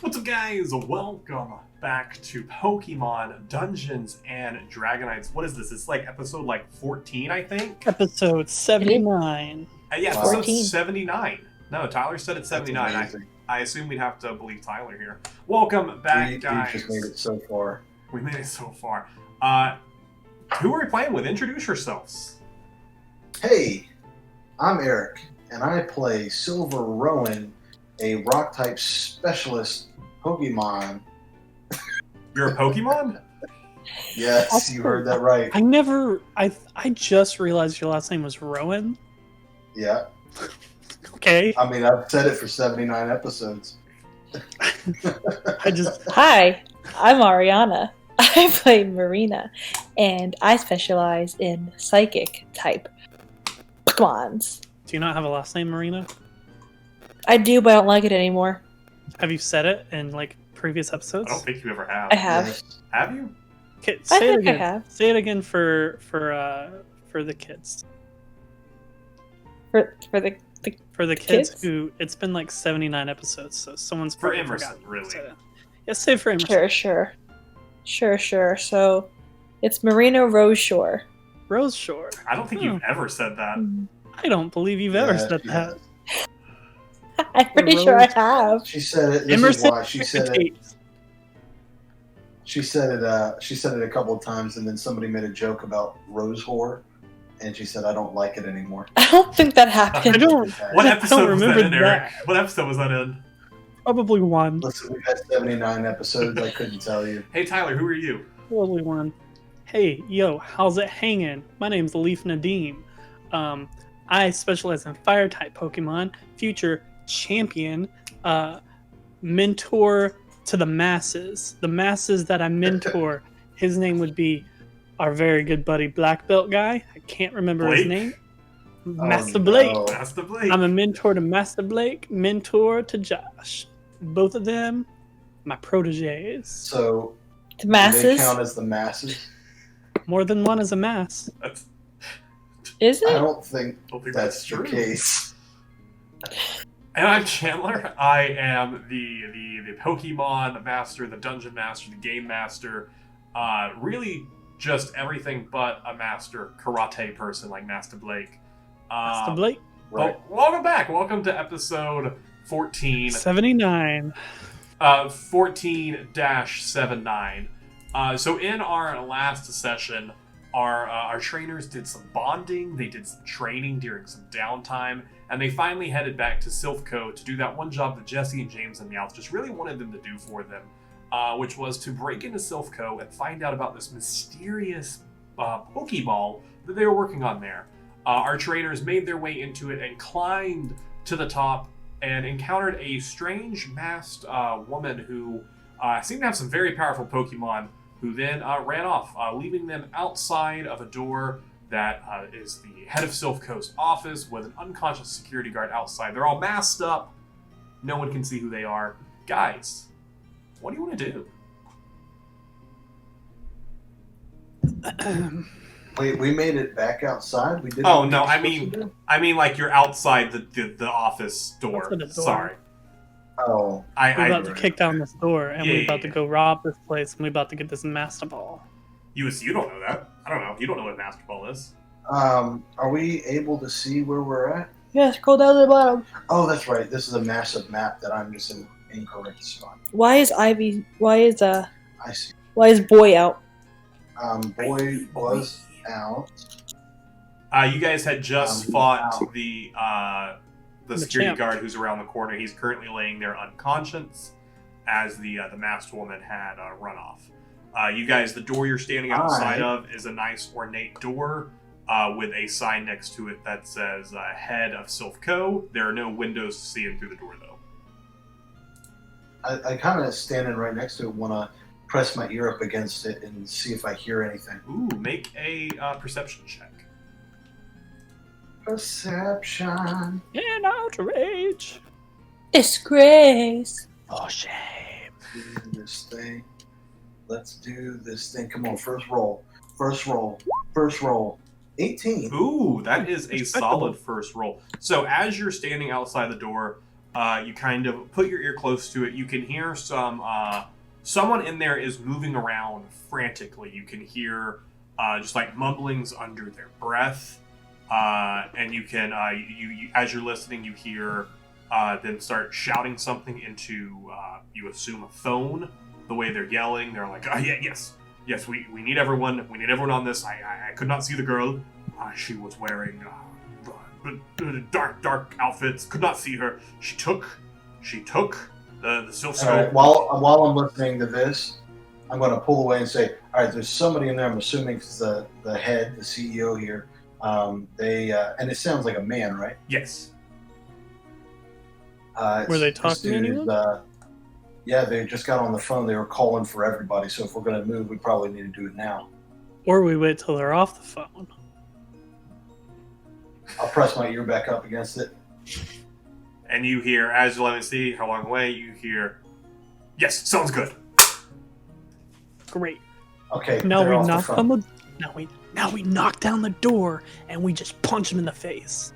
What's up, guys? Welcome back to Pokemon Dungeons and Dragonites. What is this? It's like episode 14, I think? Episode 79. Yeah, Wow. episode 14. 79. No, Tyler said it's 79. That's amazing. I assume we'd have to believe Tyler here. Welcome back, We guys. just made it so far. We made it so far. Who are we playing with? Introduce yourselves. Hey, I'm Eric, and I play Silver Rowan, a rock-type specialist Pokemon. You're a Pokemon? Yes, you heard that right. I just realized your last name was Rowan. Yeah. Okay. I mean, I've said it for 79 episodes. Hi, I'm Ariana. I play Marina, and I specialize in psychic type Pokemons. Do you not have a last name, Marina? I do, but I don't like it anymore. Have you said it in previous episodes? I don't think you ever have. I have. Yes. Have you? Okay, I say it think I again. have. Say it again for the kids. For the For the kids Kids? who it's been 79 episodes, so someone's For probably Emerson, forgotten. really. Say that. Yeah, say it for Emerson. Sure. So it's Marina Roseshore. Rose Shore. I don't think you've ever said that. I don't believe you've ever Yeah, said she that. has. I'm pretty sure I have. She said it. This Emerson. is why she said it. She said it. She said it a couple of times, and then somebody made a joke about rose whore, and she said, "I don't like it anymore." I don't think that happened. I don't. What I episode don't was that remember in, Eric? that. What episode was that in? Probably one. Listen, we've had 79 episodes. I couldn't tell you. Hey, Tyler, who are you? Probably one. Hey, yo, how's it hanging? My name's Leaf Nadim. I specialize in fire type Pokemon, future champion, mentor to the masses. The masses that I mentor, his name would be our very good buddy Black Belt guy. I can't remember his Blake? name. Oh, Master Blake. no. That's the Blake. I'm a mentor to Master Blake, mentor to Josh. Both of them, my proteges. So, The do they masses, count as the masses? More than one is a mass. That's, is I it? don't think I don't think that's the true. case. And I'm Chandler. I am the Pokemon master, the dungeon master, the game master. Really just everything but a master karate person like Master Blake. Master Blake. Right. Well, welcome back. Welcome to episode 14. 79. 14-79. So in our last session, our trainers did some bonding, they did some training during some downtime, and they finally headed back to Silph Co to do that one job that Jesse and James and Meowth just really wanted them to do for them, which was to break into Silph Co and find out about this mysterious Pokeball that they were working on there. Our trainers made their way into it and climbed to the top and encountered a strange masked woman who seemed to have some very powerful Pokemon, who then ran off, leaving them outside of a door that is the head of Silph Co's office with an unconscious security guard outside. They're all masked up. No one can see who they are. Guys, what do you want to do? Wait, we made it back outside? We did. Oh, what we no, were I supposed mean- to do? I mean, like, you're outside the office door. Outside the door. Sorry. Oh, We're I about to kick down this door, and Yeah, we're about yeah. to go rob this place, and we're about to get this Master Ball. you don't know that. I don't know. You don't know what Master Ball is. are we able to see where we're at? Yeah, scroll down to the bottom. Oh, that's right. This is a massive map that I'm just in incorrect spot. Why is Ivy? Why is I see. Boy out? Boy was out. You guys had just He's fought out. the The security champ. guard who's around the corner. He's currently laying there unconscious, as the masked woman had run off. You guys, the door you're standing outside of is a nice ornate door with a sign next to it that says "Head of Silph Co." There are no windows to see in through the door, though. I kind of standing right next to it, want to press my ear up against it and see if I hear anything. Ooh, make a perception check. Perception. In outrage. Disgrace. For shame. Do this thing. Let's do this thing. Come on, first roll. First roll. First roll. 18. Ooh, that is a Respectable. solid first roll. So as you're standing outside the door, You kind of put your ear close to it. You can hear someone in there is moving around frantically. You can hear just like mumblings under their breath. And you can, you as you're listening, you hear them start shouting something into, you assume, a phone. The way they're yelling, they're like, yes, we need everyone. We need everyone on this. I could not see the girl. She was wearing dark outfits. Could not see her. She took the Silph Co. All right, while I'm listening to this, I'm going to pull away and say, all right, there's somebody in there. I'm assuming it's the head, the CEO here. And it sounds like a man, right? Yes. Were they talking to anyone? Yeah, they just got on the phone. They were calling for everybody. So if we're going to move, we probably need to do it now. Or we wait till they're off the phone. I'll press my ear back up against it. And you hear, as you let me see how long away, you hear, yes, sounds good. Great. Okay. Now they're we off the knock phone. on the. Now we knock down the door and we just punch him in the face.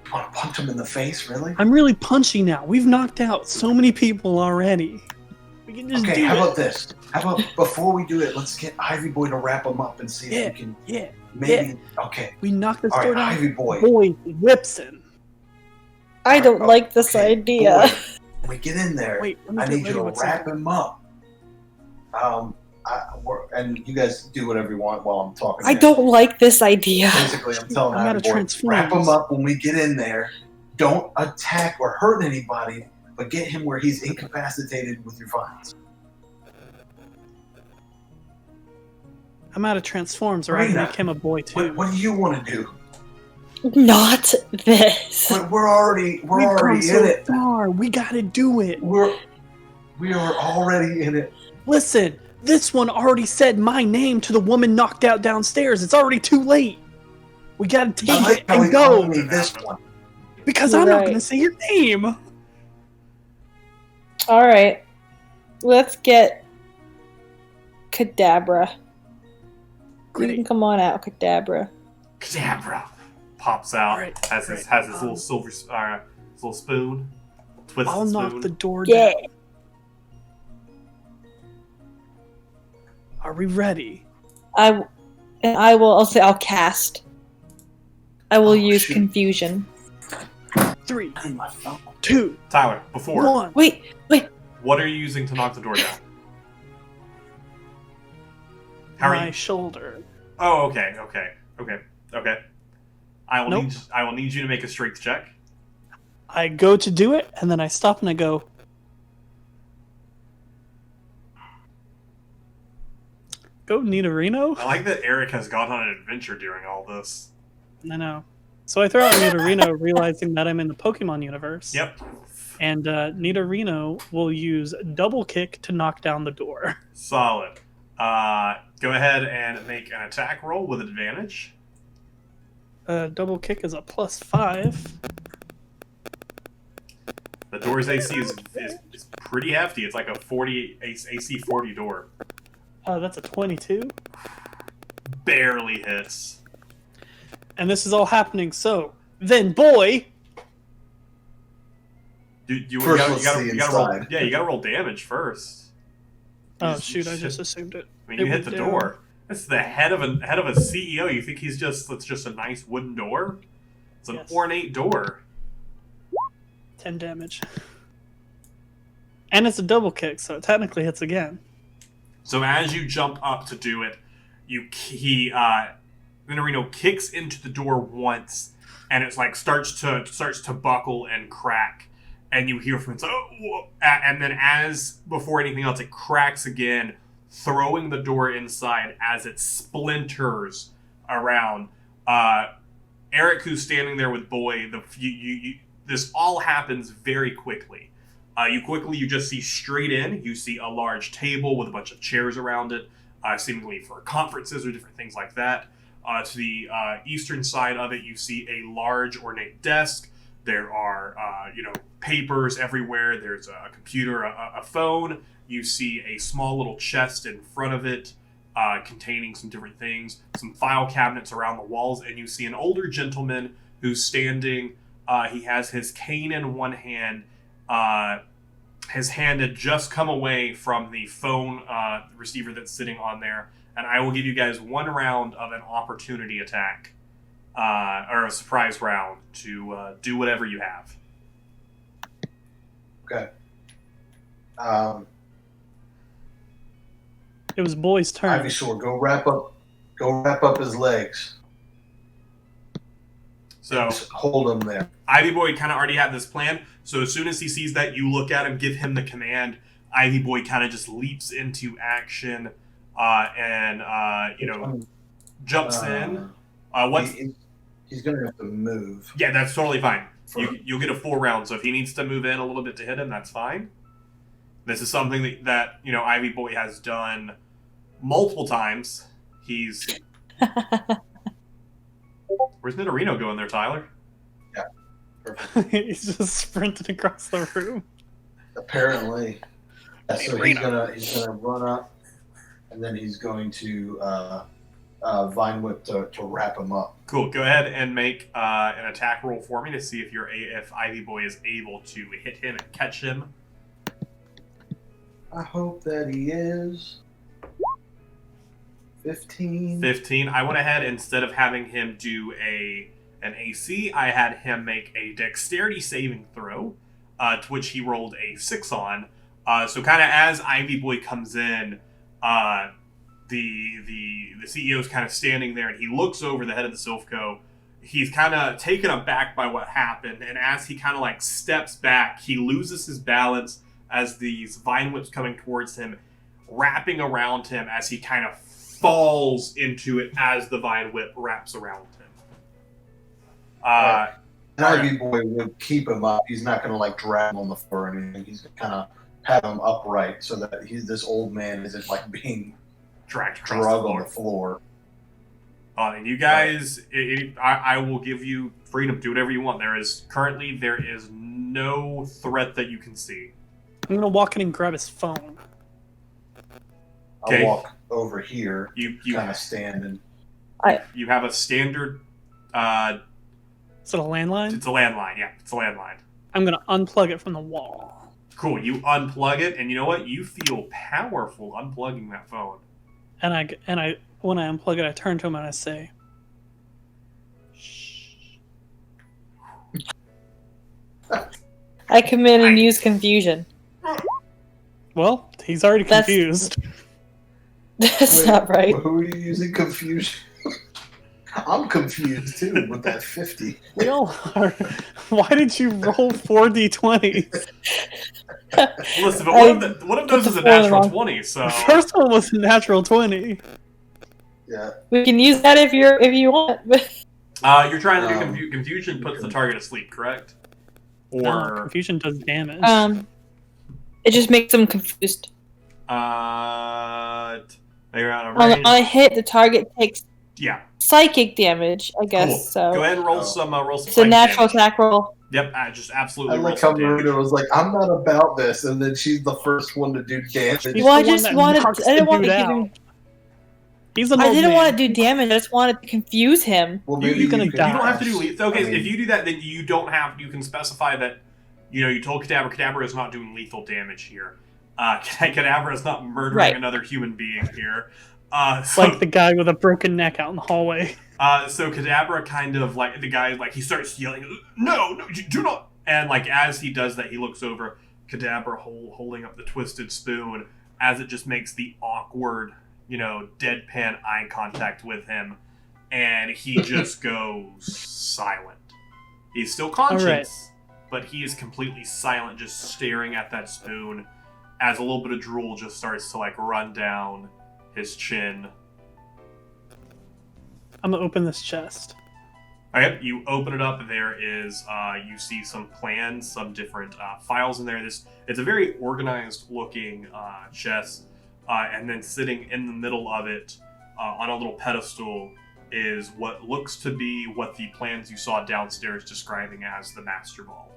You want to punch him in the face, really? I'm really punchy now. We've knocked out so many people already. We can just Okay, do how it. about this? How about before we do it, let's get Ivy Boy to wrap him up and see if we can maybe. Okay. We knock this All door right, down. Ivy Boy. Boy whips him. I don't like this Okay, idea. boy, when we get in there, Wait, let me I get need you ready to with wrap something. him up. And you guys do whatever you want while I'm talking. I here. don't like this idea. Basically, I'm telling I'm Ivy out of Boy, transforms. wrap him up when we get in there. Don't attack or hurt anybody, but get him where he's incapacitated with your vines. I'm out of transforms, or I can Marina, make him a boy too. What do you want to do? Not this. We're already We've gone in so it. far. We gotta do it. We are already in it. Listen, this one already said my name to the woman knocked out downstairs. It's already too late. We gotta take I like it how and he go. called me this one. Because You're I'm not right. gonna say your name. All right, let's get Kadabra. You can Great. come on out, Kadabra. Cadabra pops out, Right, has his little silver, his little spoon, twisted I'll spoon. knock the door Yeah. down. Are we ready? I'll say I'll cast. I will Oh, use shoot. confusion. 3, My phone. 2, Tyler, before, 1. Wait. what are you using to knock the door down? How are My you? shoulder. Oh, okay. I will Nope. need you to make a strength check. I go to do it, and then I stop and I go. Go Nidorino? I like that Eric has gone on an adventure during all this. I know. So I throw out Nidorino, realizing that I'm in the Pokemon universe. Yep. And Nidorino will use double kick to knock down the door. Solid. Go ahead and make an attack roll with advantage. Double kick is a +5. The door's AC is pretty hefty. It's like a 40 AC 40 door. That's a 22. Barely hits. And this is all happening. So then, boy, You First, gotta, let's you gotta, see you gotta roll. inside. Yeah, you gotta roll damage first. oh shoot, I just assumed it. I mean, you It hit went the down. door. This is the head of a CEO. You think it's just a nice wooden door? It's an Yes. ornate door. 10 damage. And it's a double kick, so it technically hits again. So as you jump up to do it, Minorino kicks into the door once, and it's like starts to buckle and crack, and you hear from inside, oh, and then as before anything else, it cracks again, throwing the door inside as it splinters around. Eric, who's standing there with Boy, this all happens very quickly. You just see straight in. You see a large table with a bunch of chairs around it, seemingly for conferences or different things like that. To the eastern side of it, you see a large ornate desk. There are, papers everywhere. There's a computer, a phone. You see a small little chest in front of it, containing some different things. Some file cabinets around the walls, and you see an older gentleman who's standing He has his cane in one hand. His hand had just come away from the phone receiver that's sitting on there, and I will give you guys 1 round of an opportunity attack, or a surprise round to do whatever you have. Okay. It was Boy's turn. Ivysaur, go wrap up his legs. So Just hold him there. Ivy Boy kind of already had this plan. So as soon as he sees that, you look at him, give him the command. Ivy Boy kind of just leaps into action, and jumps in. He's gonna have to move. Yeah, that's totally fine. You'll get a 4 round. So if he needs to move in a little bit to hit him, that's fine. This is something that Ivy Boy has done multiple times. He's Where's Nidorino going there, Tyler? Yeah, perfect. He's just sprinting across the room. Apparently. Yeah, so he's gonna run up, and then he's going to Vine Whip to wrap him up. Cool. Go ahead and make an attack roll for me to see if Ivy Boy is able to hit him and catch him. I hope that he is. 15. 15. I went ahead, instead of having him do an AC, I had him make a dexterity saving throw, to which he rolled a 6 on. So kind of as Ivy Boy comes in, the CEO is kind of standing there, and he looks over the head of the Silph Co. He's kind of taken aback by what happened, and as he kind of like steps back, he loses his balance as these vine whips coming towards him, wrapping around him as he kind of falls into it as the vine whip wraps around him. And Ivy Boy would keep him up. He's not going to like drag him on the floor or anything. He's going to kind of have him upright so that this old man isn't like being dragged on the floor. And you guys, I will give you freedom. Do whatever you want. There is no threat that you can see. I'm gonna walk in and grab his phone. Okay. I'll walk over here. You kind of stand and. You have a standard. Is it a landline? It's a landline. Yeah, it's a landline. I'm gonna unplug it from the wall. Cool. You unplug it, and you know what? You feel powerful unplugging that phone. And I when I unplug it, I turn to him and I say, "Shh." I come in and use confusion. Well, he's already confused. That's not right. Who are you using confusion? I'm confused too with that 50. We all are. Why did you roll 4d20s? Listen, but one of those is a natural 20, so... The first one was a natural 20. Yeah. We can use that if you want. You're trying to do confusion puts the target asleep, correct? Or... No, confusion does damage. It just makes them confused. On a hit, the target takes psychic damage, I guess. Cool. So go ahead and roll some it's a natural damage. attack roll. Yep, just absolutely. I like how Marina was like, "I'm not about this," and then she's the first one to do damage. He's Well, I the one just that wanted. knocks I didn't the want to dude give out. him. He's an I old didn't man. want to do damage. I just wanted to confuse him. Well, You're gonna die. You don't have to do lethal. Okay, I mean- if you do that, then you don't have. You can specify that. You told Kadabra. Kadabra is not doing lethal damage here. Kadabra is not murdering another human being here. Like the guy with a broken neck out in the hallway. So Kadabra kind of like the guy he starts yelling, "No, do not!" And as he does that, he looks over Kadabra holding up the twisted spoon as it just makes the awkward, deadpan eye contact with him, and he just goes silent. He's still conscious, but he is completely silent, just staring at that spoon as a little bit of drool just starts to run down his chin. I'm gonna open this chest. Okay, you open it up, and there is, you see some plans, some different files in there. It's a very organized looking chest, and then sitting in the middle of it, on a little pedestal, is what looks to be what the plans you saw downstairs describing as the Master Ball.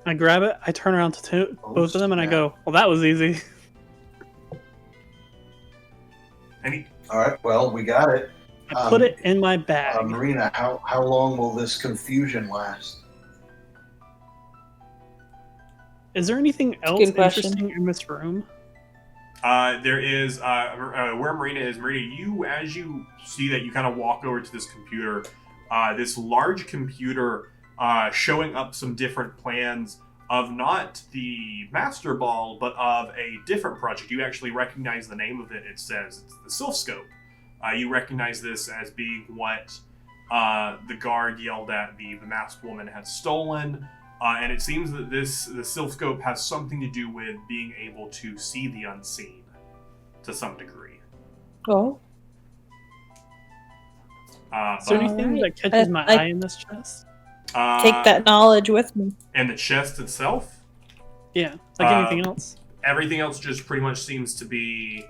I grab it, I turn around to both of them, and I go, "Well, that was easy." All right, well, we got it. I put it in my bag. Marina, how long will this confusion last? Is there anything else interesting in this room? There is where Marina is. Marina, as you see that, you kind of walk over to this computer. This large computer showing up some different plans of not the Master Ball, but of a different project. You actually recognize the name of it. It says it's the Silph Co. You recognize this as being what the guard yelled at the masked woman had stolen. And it seems that the Silph Co has something to do with being able to see the unseen to some degree. Oh. Is there anything that catches my eye in this chest? Take that knowledge with me. And the chest itself? Yeah, like anything else? Everything else just pretty much seems to be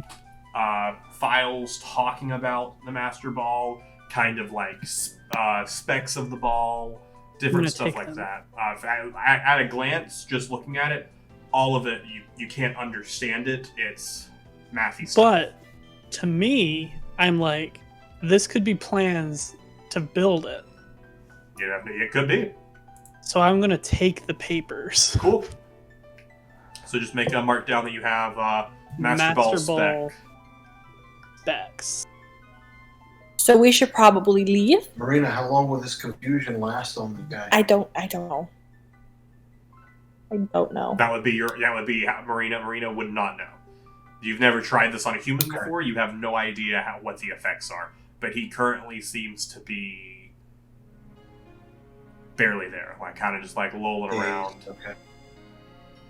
files talking about the Master Ball, kind of like specs of the ball, different stuff like that. At a glance, just looking at it, all of it, you can't understand it. It's mathy stuff. But to me, I'm like, this could be plans to build it. Yeah, it could be. So I'm going to take the papers. Cool. So just make a mark down that you have Master Ball specs. So we should probably leave. Marina, how long will this confusion last on the guy? I don't know. I don't know. That would be Marina. Marina would not know. You've never tried this on a human before. You have no idea what the effects are. But he currently seems to be barely there, like kind of just like lolling around. Okay.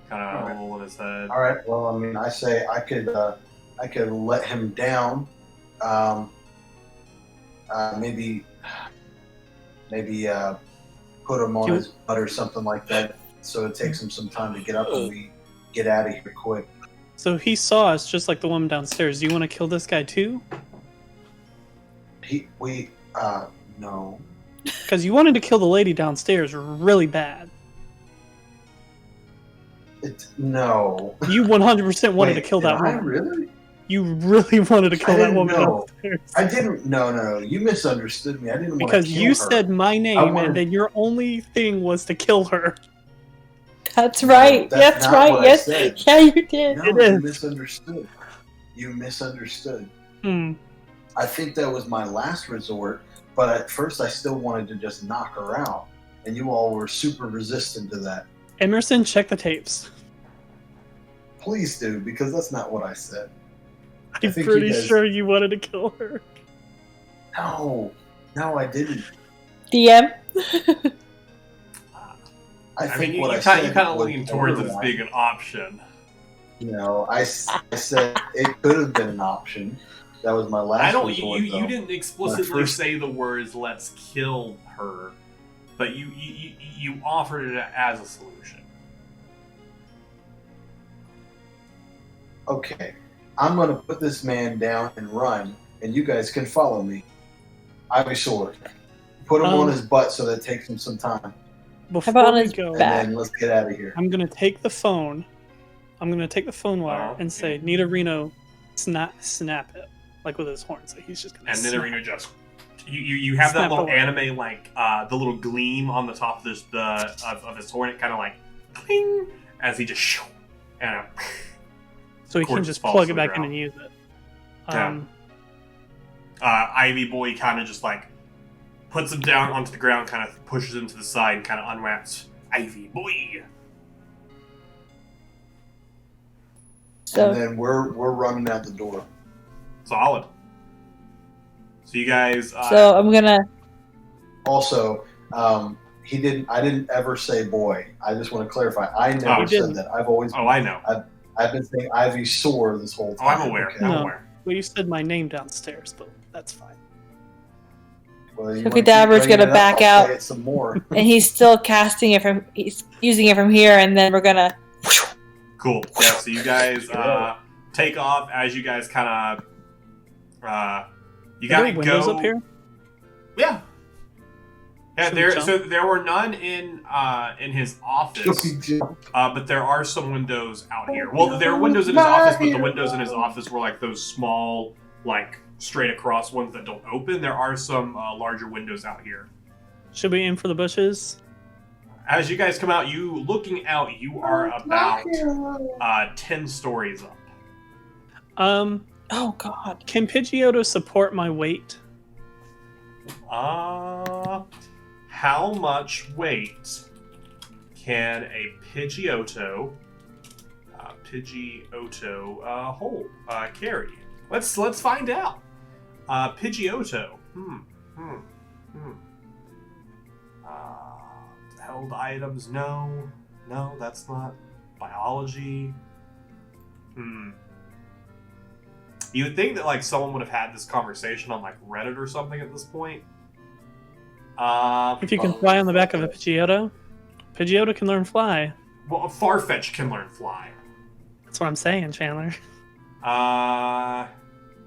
Kind of lolling his head. All right. Well, I mean, I say I could let him down. Maybe put him on his butt or something like that, so it takes him some time to get up and we get out of here quick. So he saw us just like the woman downstairs. Do you want to kill this guy too? No. Because you wanted to kill the lady downstairs really bad. No. You 100% wanted to kill that woman. Really? You really wanted to kill that woman downstairs. I didn't. No. You misunderstood me. I didn't want to because kill you her. said my name, and then your only thing was to kill her. That's right. No, that's that's right. Yes. Yeah, you did. No, it is. You misunderstood. You misunderstood. I think that was my last resort, but at first I still wanted to just knock her out, and you all were super resistant to that. Emerson, check the tapes. Please do, because that's not what I said. I'm pretty sure you wanted to kill her. No, I didn't. DM? I mean, you kind of lean towards it as being an option. You know, I said it could have been an option. That was my last resort, you didn't explicitly say the words "let's kill her," but you offered it as a solution. Okay, I'm going to put this man down and run, and you guys can follow me. Ivy Sword. Put him on his butt so that it takes him some time. Before we go, and then let's get out of here. I'm going to take the phone. I'm going to take the phone wire and say, Nidorino, snap it. Like with his horn. So he's just going to snap. And Nidorino just... You have that little anime, like, the little gleam on the top of his horn. It kind of like, cling, as he just... And so he can just plug it back in and use it. Ivy Boy kind of just like puts him down onto the ground, kind of pushes him to the side, and kind of unwraps Ivy Boy. So, and then we're running out the door. Solid. So you guys. So I'm gonna. Also, I didn't ever say boy. I just want to clarify. I never said that. I've always. I know. I've been saying Ivy Sore this whole time. I'm aware. Okay. I'm aware. Well, you said my name downstairs, but that's fine. Well, so Cadaver's gonna back out some more. And he's still casting it from. He's using it from here, and then we're gonna. Cool. Yeah. So you guys take off as you guys kind of. You got windows up here. Yeah. Yeah. There were none in his office, but there are some windows out here. Well, there are windows in his office, but the windows in his office were like those small, like straight across ones that don't open. There are some larger windows out here. Should we aim for the bushes? As you guys come out, looking out, you are about 10 stories up. Oh God. Can Pidgeotto support my weight? How much weight can a Pidgeotto hold, carry? Let's find out. Pidgeotto. Held items, no, that's not biology. You would think that like someone would have had this conversation on like Reddit or something at this point. If you can fly on the back of a Pidgeotto, Pidgeotto can learn fly. Well, Farfetch can learn fly. That's what I'm saying, Chandler.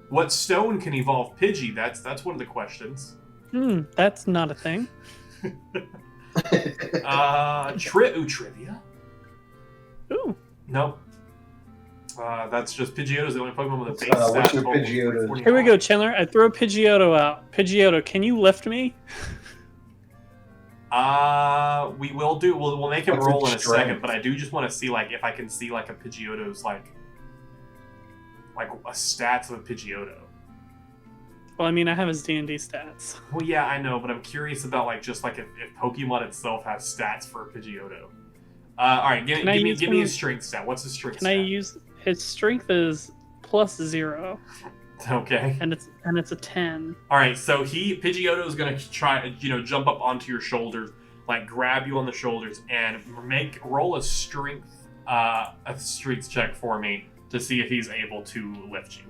What stone can evolve Pidgey? That's one of the questions. That's not a thing. Trivia. Ooh. Nope. That's just Pidgeotto's the only Pokemon with a base stat. What's your Pidgeotto? Here we go, Chandler. I throw Pidgeotto out. Pidgeotto, can you lift me? We will do. We'll make him What's roll in its a second, strength? but I do just want to see like if I can see like a Pidgeotto's like a stats of a Pidgeotto. Well, I mean, I have his D&D stats. Well, yeah, I know, but I'm curious about like just like if Pokemon itself has stats for Pidgeotto. All right, give me his strength stat. What's his strength stat? Can I use his strength is +0. Okay. And it's a 10. All right, so Pidgeotto is gonna try, jump up onto your shoulders, like grab you on the shoulders, and roll a strength check for me to see if he's able to lift you.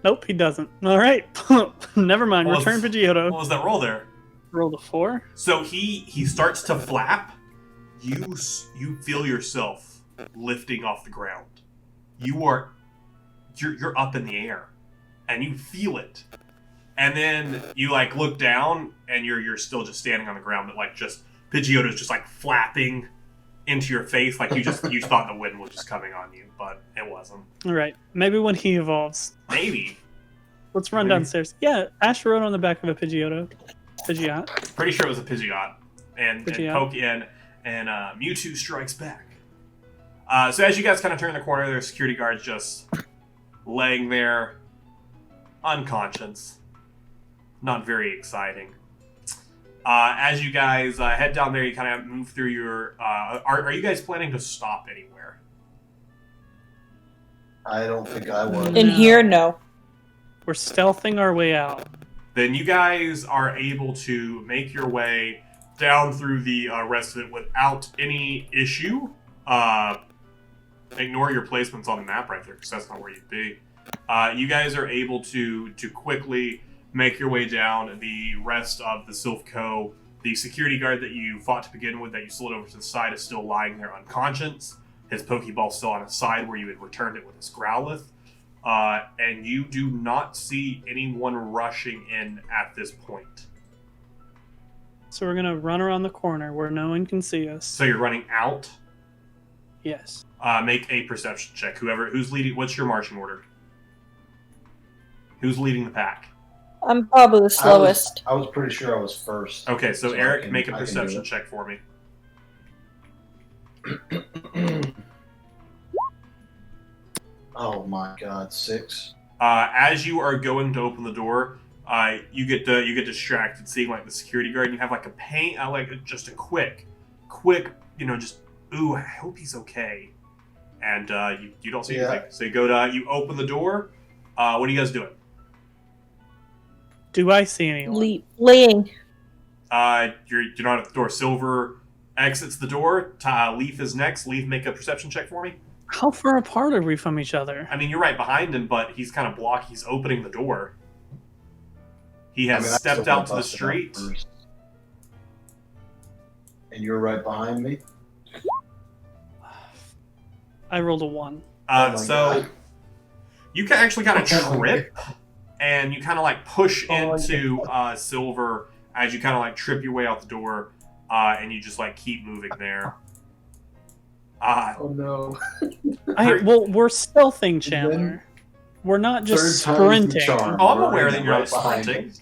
Nope, he doesn't. All right, never mind. Return Pidgeotto. What was that roll there? Rolled a 4. So he starts to flap. You feel yourself lifting off the ground. You're up in the air, and you feel it. And then you like look down, and you're still just standing on the ground, but like just Pidgeotto's just like flapping into your face, like you thought the wind was just coming on you, but it wasn't. All right, maybe when he evolves. Maybe. Let's run downstairs. Yeah, Ash rode on the back of a Pidgeotto. Pidgeot. Pretty sure it was a Pidgeot. And Mewtwo strikes back. So as you guys kind of turn the corner, there's security guards just laying there, unconscious. Not very exciting. As you guys head down there, you kind of move through your... Are you guys planning to stop anywhere? I don't think I was. In here, no. We're stealthing our way out. Then you guys are able to make your way down through the rest of it without any issue. Ignore your placements on the map right there, because that's not where you'd be. You guys are able to quickly make your way down the rest of the Silph Co. The security guard that you fought to begin with, that you slid over to the side, is still lying there unconscious. His Pokeball still on his side where you had returned it with his Growlithe. And you do not see anyone rushing in at this point. So we're going to run around the corner where no one can see us. So you're running out? Yes. Make a perception check. Who's leading? What's your marching order? Who's leading the pack? I'm probably the slowest. I was pretty sure I was first. Okay, so Eric, make a perception check for me. Oh my God, 6. As you are going to open the door, you get distracted seeing like the security guard, and you have like just a quick, just ooh, I hope he's okay. And you don't see anything. So you open the door. What are you guys doing? Do I see anyone? Fleeing. You're not at the door. Silver exits the door. Leaf is next. Leaf, make a perception check for me. How far apart are we from each other? I mean, you're right behind him, but he's kind of blocked. He's opening the door. He has stepped out to the street. And you're right behind me? I rolled a 1. So you can actually kind of trip, and you kind of like push into Silver as you kind of like trip your way out the door, and you just like keep moving there. Oh no. We're stealthing, Chandler. We're not just sprinting. I'm aware that you're not sprinting.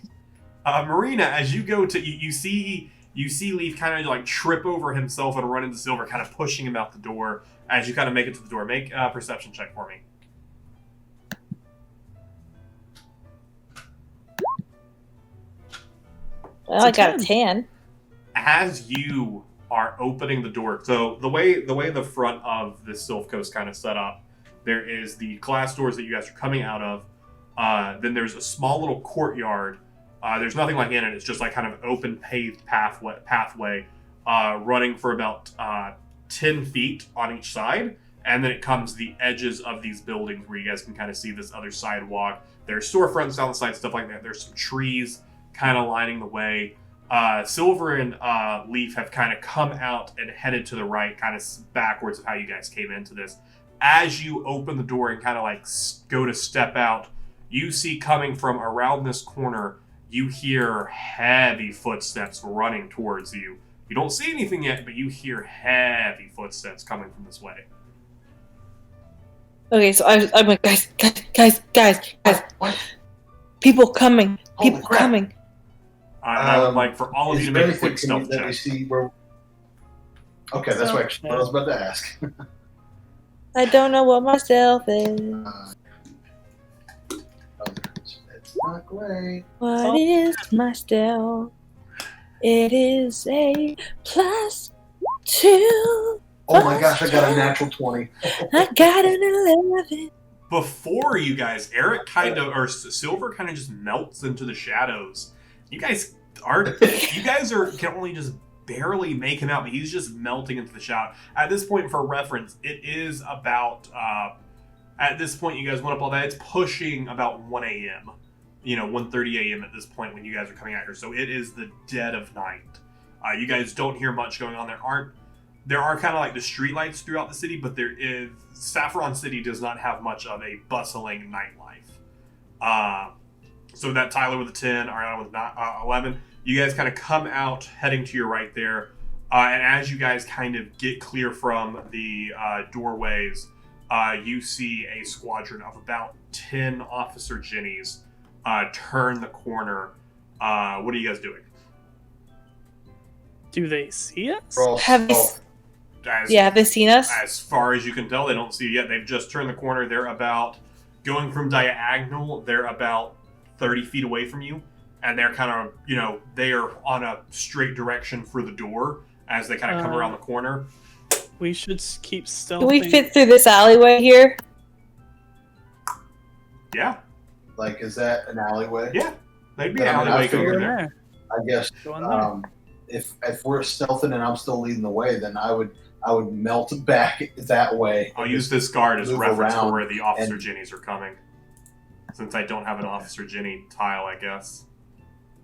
Marina, as you go to, you see You see Leaf kind of like trip over himself and run into Silver, kind of pushing him out the door as you kind of make it to the door. Make a perception check for me. Well, I got a 10. As you are opening the door, so the way the front of the Silph Co is kind of set up, there is the glass doors that you guys are coming out of. Then there's a small little courtyard. There's nothing like in it. It's just like kind of open paved pathway running for about 10 feet on each side. And then it comes to the edges of these buildings where you guys can kind of see this other sidewalk. There's storefronts down the side, stuff like that. There's some trees kind of lining the way. Silver and Leaf have kind of come out and headed to the right, kind of backwards of how you guys came into this. As you open the door and kind of like go to step out, you see coming from around this corner, you hear heavy footsteps running towards you. You don't see anything yet, but you hear heavy footsteps coming from this way. Okay, so I'm like, guys. What? People coming. Holy People crap. coming. I would like for all of you to make a quick stealth that we check. see where... Okay, that's what I was about to ask. I don't know what my stealth is. It's not great. What is my stealth? It is a +2. Oh my gosh, I got a natural 20. I got an 11. Before you guys, Silver kind of just melts into the shadows. You guys can only just barely make him out, but he's just melting into the shadow. At this point, for reference, it is about, at this point, you guys went up all that, it's pushing about 1 a.m., 1:30 a.m. at this point when you guys are coming out here. So it is the dead of night. You guys don't hear much going on. There are kind of like the streetlights throughout the city, but Saffron City does not have much of a bustling nightlife. So that Tyler with a 10, Ariana with 11, you guys kind of come out heading to your right there. And as you guys kind of get clear from the doorways, you see a squadron of about 10 Officer Jennies turn the corner. What are you guys doing? Do they see us? Have they seen us? As far as you can tell, they don't see you yet. They've just turned the corner. They're about, going from diagonal, they're about 30 feet away from you. And they're kind of, they are on a straight direction for the door as they kind of come around the corner. We should keep stealthing. Do we fit through this alleyway here? Yeah. Like, is that an alleyway? Yeah. They'd be an alleyway going there. I guess if we're stealthing and I'm still leading the way, then I would melt back that way. I'll use this guard as reference for where the Officer Jennies are coming. Since I don't have an Officer Jenny tile, I guess.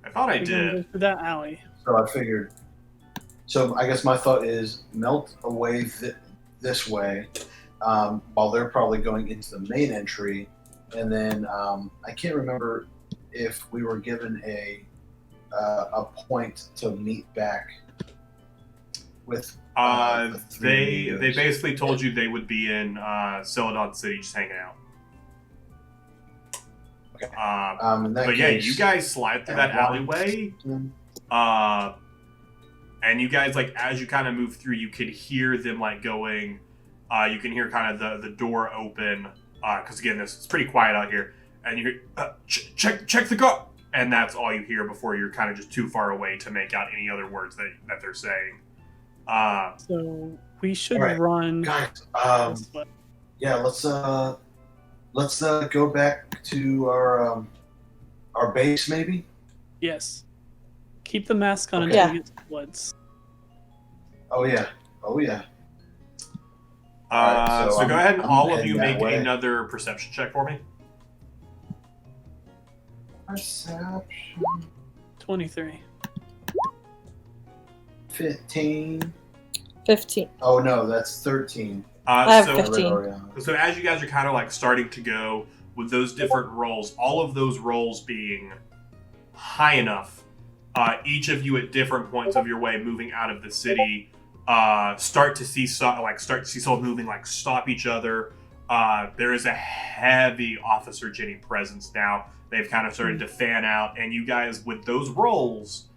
I thought I did. Go that alley. So I figured. So I guess my thought is melt away this way, while they're probably going into the main entry, and then I can't remember if we were given a point to meet back with. They basically told you they would be in Celadon City, just hanging out. Okay. But yeah, you guys slide through that alleyway, and you guys, like, as you kind of move through, you could hear them like going. You can hear kind of the door open, because again, it's pretty quiet out here, and you hear check the car, and that's all you hear before you're kind of just too far away to make out any other words that they're saying. So we should right. run. Guys, yeah, let's go back to our base, maybe. Yes. Keep the mask on Okay. until we get to the woods. Oh yeah. Alright, so go ahead and all of you make way. another perception check for me. Perception. 23. 15. 15. Oh no, that's 13. I have 15. So as you guys are kind of like starting to go with those different rolls, all of those rolls being high enough, each of you at different points of your way moving out of the city, start to see someone moving, like stop each other. There is a heavy Officer Jenny presence now. They've kind of started to fan out, and you guys with those rolls,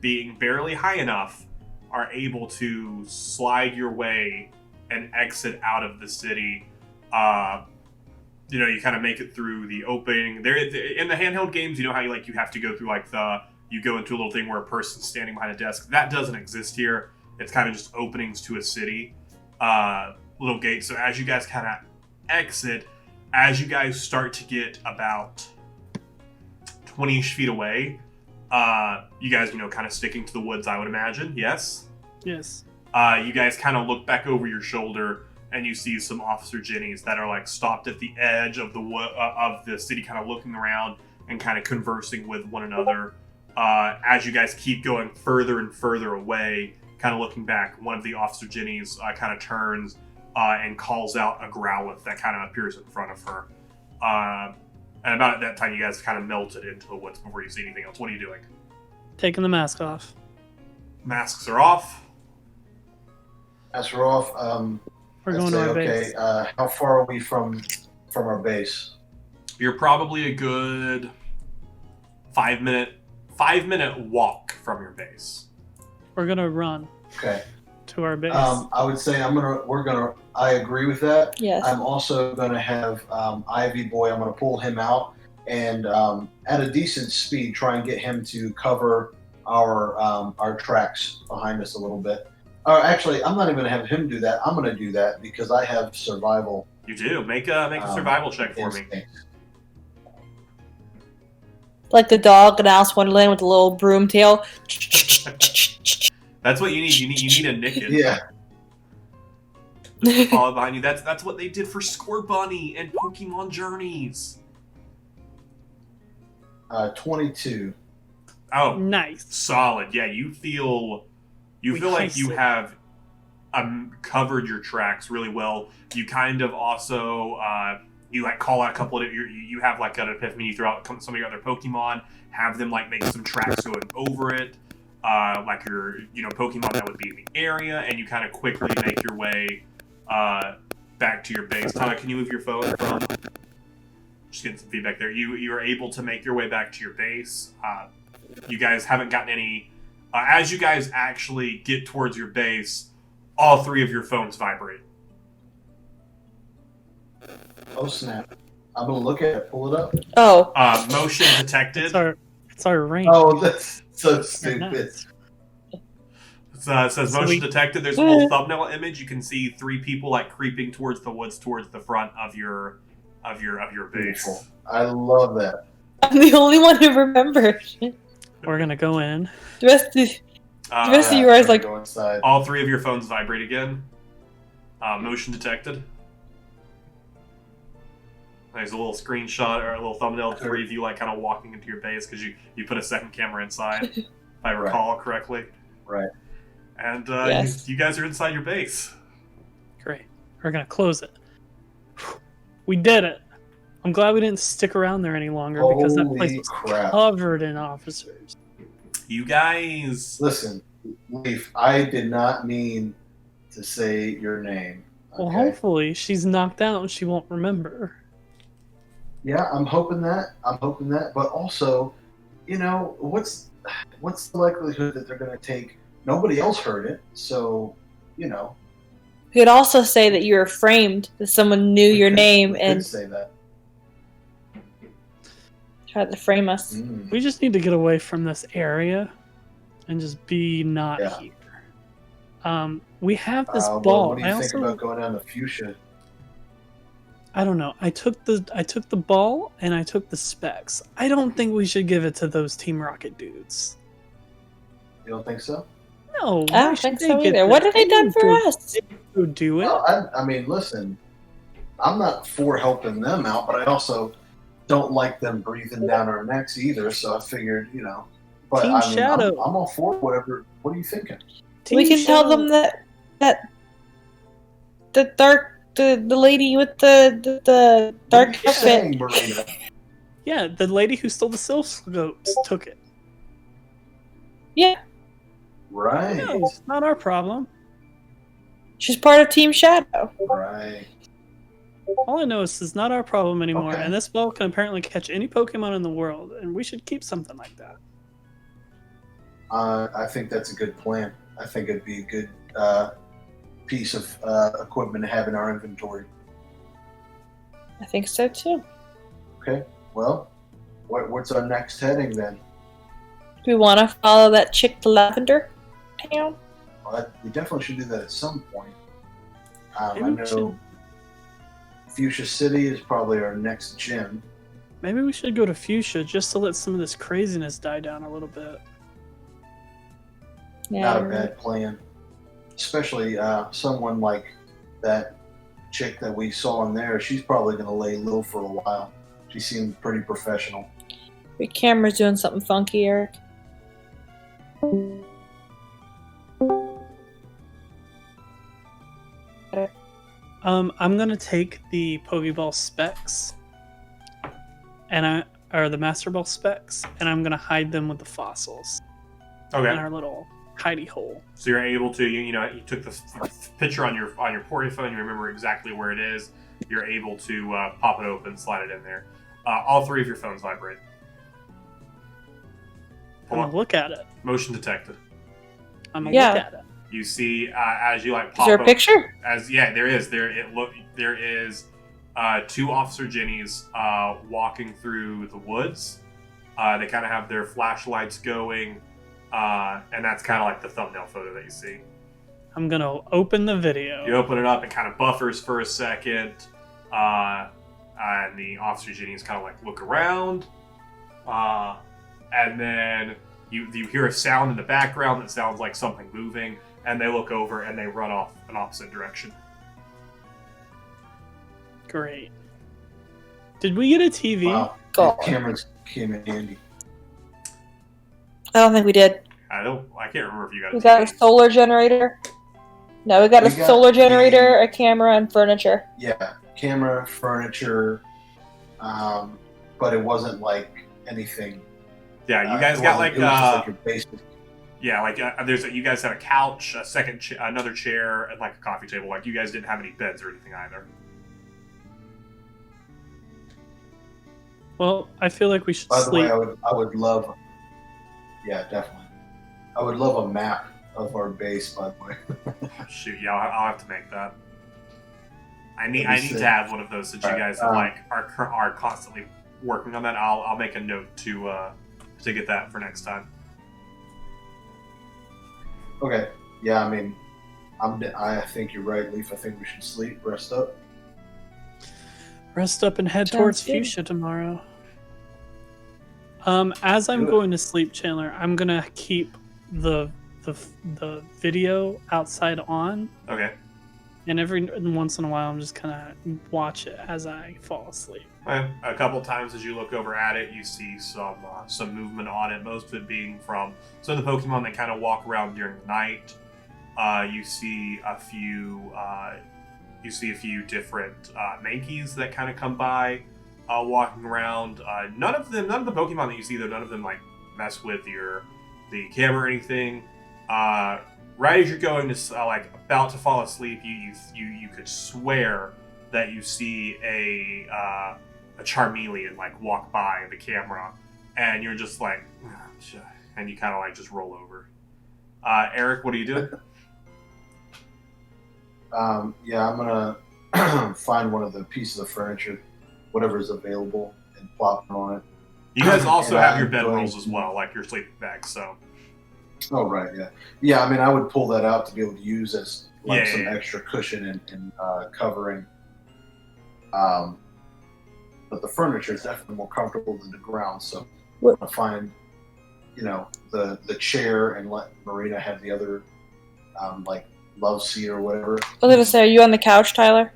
being barely high enough, are able to slide your way and exit out of the city. You kind of make it through the opening. There in the handheld games, you know how you have to go through you go into a little thing where a person's standing behind a desk. That doesn't exist here. It's kind of just openings to a city, little gates. So as you guys kind of exit, as you guys start to get about 20-ish feet away, you guys, kind of sticking to the woods, I would imagine. Yes? Yes. You guys kind of look back over your shoulder, and you see some Officer Jennies that are stopped at the edge of the city, kind of looking around and kind of conversing with one another. As you guys keep going further and further away, kind of looking back, one of the Officer Jennies kind of turns and calls out a Growlithe that kind of appears in front of her. And about at that time, you guys kind of melted into the woods before you see anything else. What are you doing? Taking the mask off. Masks are off. Masks are off. We're going to our base. How far are we from our base? You're probably a good 5 minute walk from your base. We're gonna run. Okay. To our base. I would say I agree with that. Yes. I'm also gonna have Ivy Boy. I'm gonna pull him out and at a decent speed try and get him to cover our tracks behind us a little bit. Actually, I'm not even gonna have him do that. I'm gonna do that because I have survival. You do. Make a survival check for me. Like the dog in Alice in Wonderland with the little broom tail. That's what you need. You need a Nickit. Yeah. Follow behind you. That's what they did for Score Bunny and Pokemon Journeys. 22. Oh, nice. Solid. Yeah, you feel like you have covered your tracks really well. You kind of also you call out a couple of you have an epiphany. You throw out some of your other Pokemon, have them make some tracks going over it. Your Pokemon that would be in the area, and you kind of quickly make your way back to your base. Tana, can you move your phone from? Just getting some feedback there. You are able to make your way back to your base. You guys haven't gotten any. As you guys actually get towards your base, all three of your phones vibrate. Oh snap! I'm gonna look at it. Pull it up. Oh. Motion detected. It's our range. Oh, that's so stupid. It says motion detected. There's a little thumbnail image. You can see three people creeping towards the woods, towards the front of your base. Beautiful. I love that. I'm the only one who remembers. We're gonna go in. The rest of you guys go inside. All three of your phones vibrate again. Motion detected. There's a little screenshot or a little thumbnail of three of you kind of walking into your base because you put a second camera inside, if I recall correctly. Right. And yes. you guys are inside your base. Great. We're gonna close it. We did it. I'm glad we didn't stick around there any longer because that place was covered in officers. You guys... Listen, Leaf, I did not mean to say your name. Okay? Well, hopefully she's knocked out and she won't remember. Yeah, I'm hoping that. But also, what's the likelihood that they're going to take... Nobody else heard it, so, You could also say that you were framed, that someone knew your name and say that. tried to frame us. We just need to get away from this area and just be not here. We have this ball. What do you think about going down to Fuchsia? I don't know. I took the ball and I took the specs. I don't think we should give it to those Team Rocket dudes. You don't think so? No, I don't think so either. What have they done for us? Do it. Well, I mean, listen, I'm not for helping them out, but I also don't like them breathing down our necks either. So I figured, But Team Shadow. I'm all for whatever. What are you thinking? We can tell them that the lady with the dark outfit. Yeah, the lady who stole the Silph goats took it. Yeah. Right. No, it's not our problem. She's part of Team Shadow. Right. All I know is it's not our problem anymore, Okay. and this ball can apparently catch any Pokemon in the world, and we should keep something like that. I think that's a good plan. I think it'd be a good piece of equipment to have in our inventory. I think so too. Okay. Well, what's our next heading then? Do we want to follow that chick to Lavender Town? Well, we definitely should do that at some point. I Maybe we know should- Fuchsia City is probably our next gym. Maybe we should go to Fuchsia just to let some of this craziness die down a little bit. Not a bad plan. Especially someone like that chick that we saw in there. She's probably going to lay low for a while. She seemed pretty professional. Your camera's doing something funky, Eric. I'm gonna take the Pokeball specs, or the Master Ball specs, and I'm gonna hide them with the fossils in Okay. our little hidey hole. So you're able to, you took the picture on your phone. You remember exactly where it is. You're able to pop it open, slide it in there. All three of your phones vibrate. I'm gonna look at it. Motion detected. I'm gonna Yeah. look at it. You see as you pop Is there a open- picture? There is. There is two Officer Jennies walking through the woods. They kind of have their flashlights going, and that's kind of like the thumbnail photo that you see. I'm gonna open the video. You open it up, and kind of buffers for a second, and the Officer Jennies kind of like look around, and then you hear a sound in the background that sounds like something moving. And they look over and they run off an opposite direction. Great. Did we get a TV? Wow. God. Cameras came in handy. I don't think we did. I can't remember if you got. We got a solar generator. No, we got a solar generator, a camera, and furniture. Yeah, camera, furniture, but it wasn't like anything. Yeah, you guys got like it was just like your basic. yeah, like you guys had a couch, a second, another chair, and like a coffee table. Like you guys didn't have any beds or anything either. Well, I feel like we should By the sleep. way, I would love. Yeah, definitely. I would love a map of our base. By the way. Shoot, yeah, I'll have to make that. I need That'd be to sick. have one of those since you guys are constantly working on that. I'll make a note to get that for next time. Okay. Yeah, I mean, I think you're right, Leaf. I think we should sleep, rest up. Rest up and head Sounds towards good. Fuchsia tomorrow. As I'm Do it. going to sleep, Chandler, I'm gonna keep the video outside on, Okay. and every once in a while I'm just gonna watch it as I fall asleep. A couple times as you look over at it, you see some movement on it. Most of it being from some of the Pokemon that kind of walk around during the night. You see a few different Mankeys that kind of come by, walking around. None of the Pokemon that you see though, none of them like mess with the camera or anything. Right as you're going to like about to fall asleep, you could swear that you see a Charmeleon like walk by the camera, and you're just like, and you kind of like just roll over. Eric, what are you doing? Yeah, I'm gonna find one of the pieces of furniture, whatever's available, and plop it on it. You guys also And have your I'm bedrolls going as to- well, like your sleeping bags. So Oh right, yeah, yeah. I mean, I would pull that out to be able to use as like Yeah, some yeah. extra cushion and covering. But the furniture is definitely more comfortable than the ground, so What- I'm gonna find, the chair and let Marina have the other, like love seat or whatever. I was gonna say, are you on the couch, Tyler?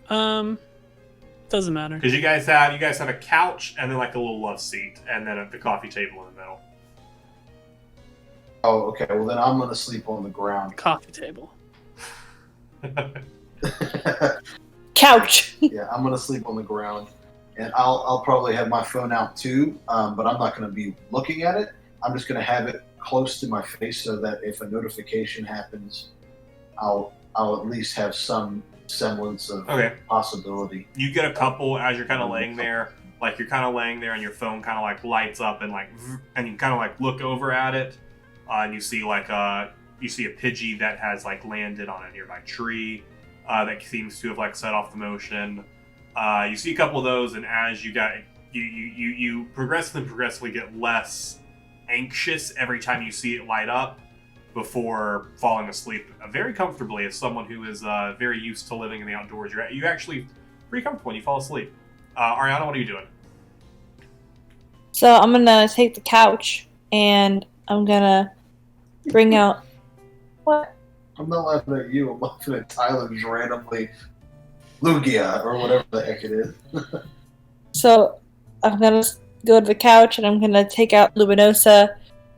Doesn't matter. because you guys have a couch and then like a little love seat, and then the coffee table in the middle. Oh, okay. Well, then I'm gonna sleep on the ground. Coffee table. Couch. Yeah, I'm gonna sleep on the ground, and I'll probably have my phone out too, but I'm not gonna be looking at it. I'm just gonna have it close to my face so that if a notification happens, I'll at least have some semblance of Okay. possibility. You get a couple as you're kind of laying there. Like you're kind of laying there and your phone kind of like lights up and like, and you kind of like look over at it, and you see like a Pidgey that has like landed on a nearby tree, that seems to have like set off the motion. You see a couple of those, and as you progressively get less anxious every time you see it light up before falling asleep very comfortably as someone who is very used to living in the outdoors. You actually pretty comfortable when you fall asleep. Ariana, what are you doing? So I'm gonna take the couch and I'm gonna bring out what? I'm not laughing at you. I'm laughing at Tyler just randomly Lugia or whatever the heck it is. So I'm gonna go to the couch and I'm gonna take out Luminosa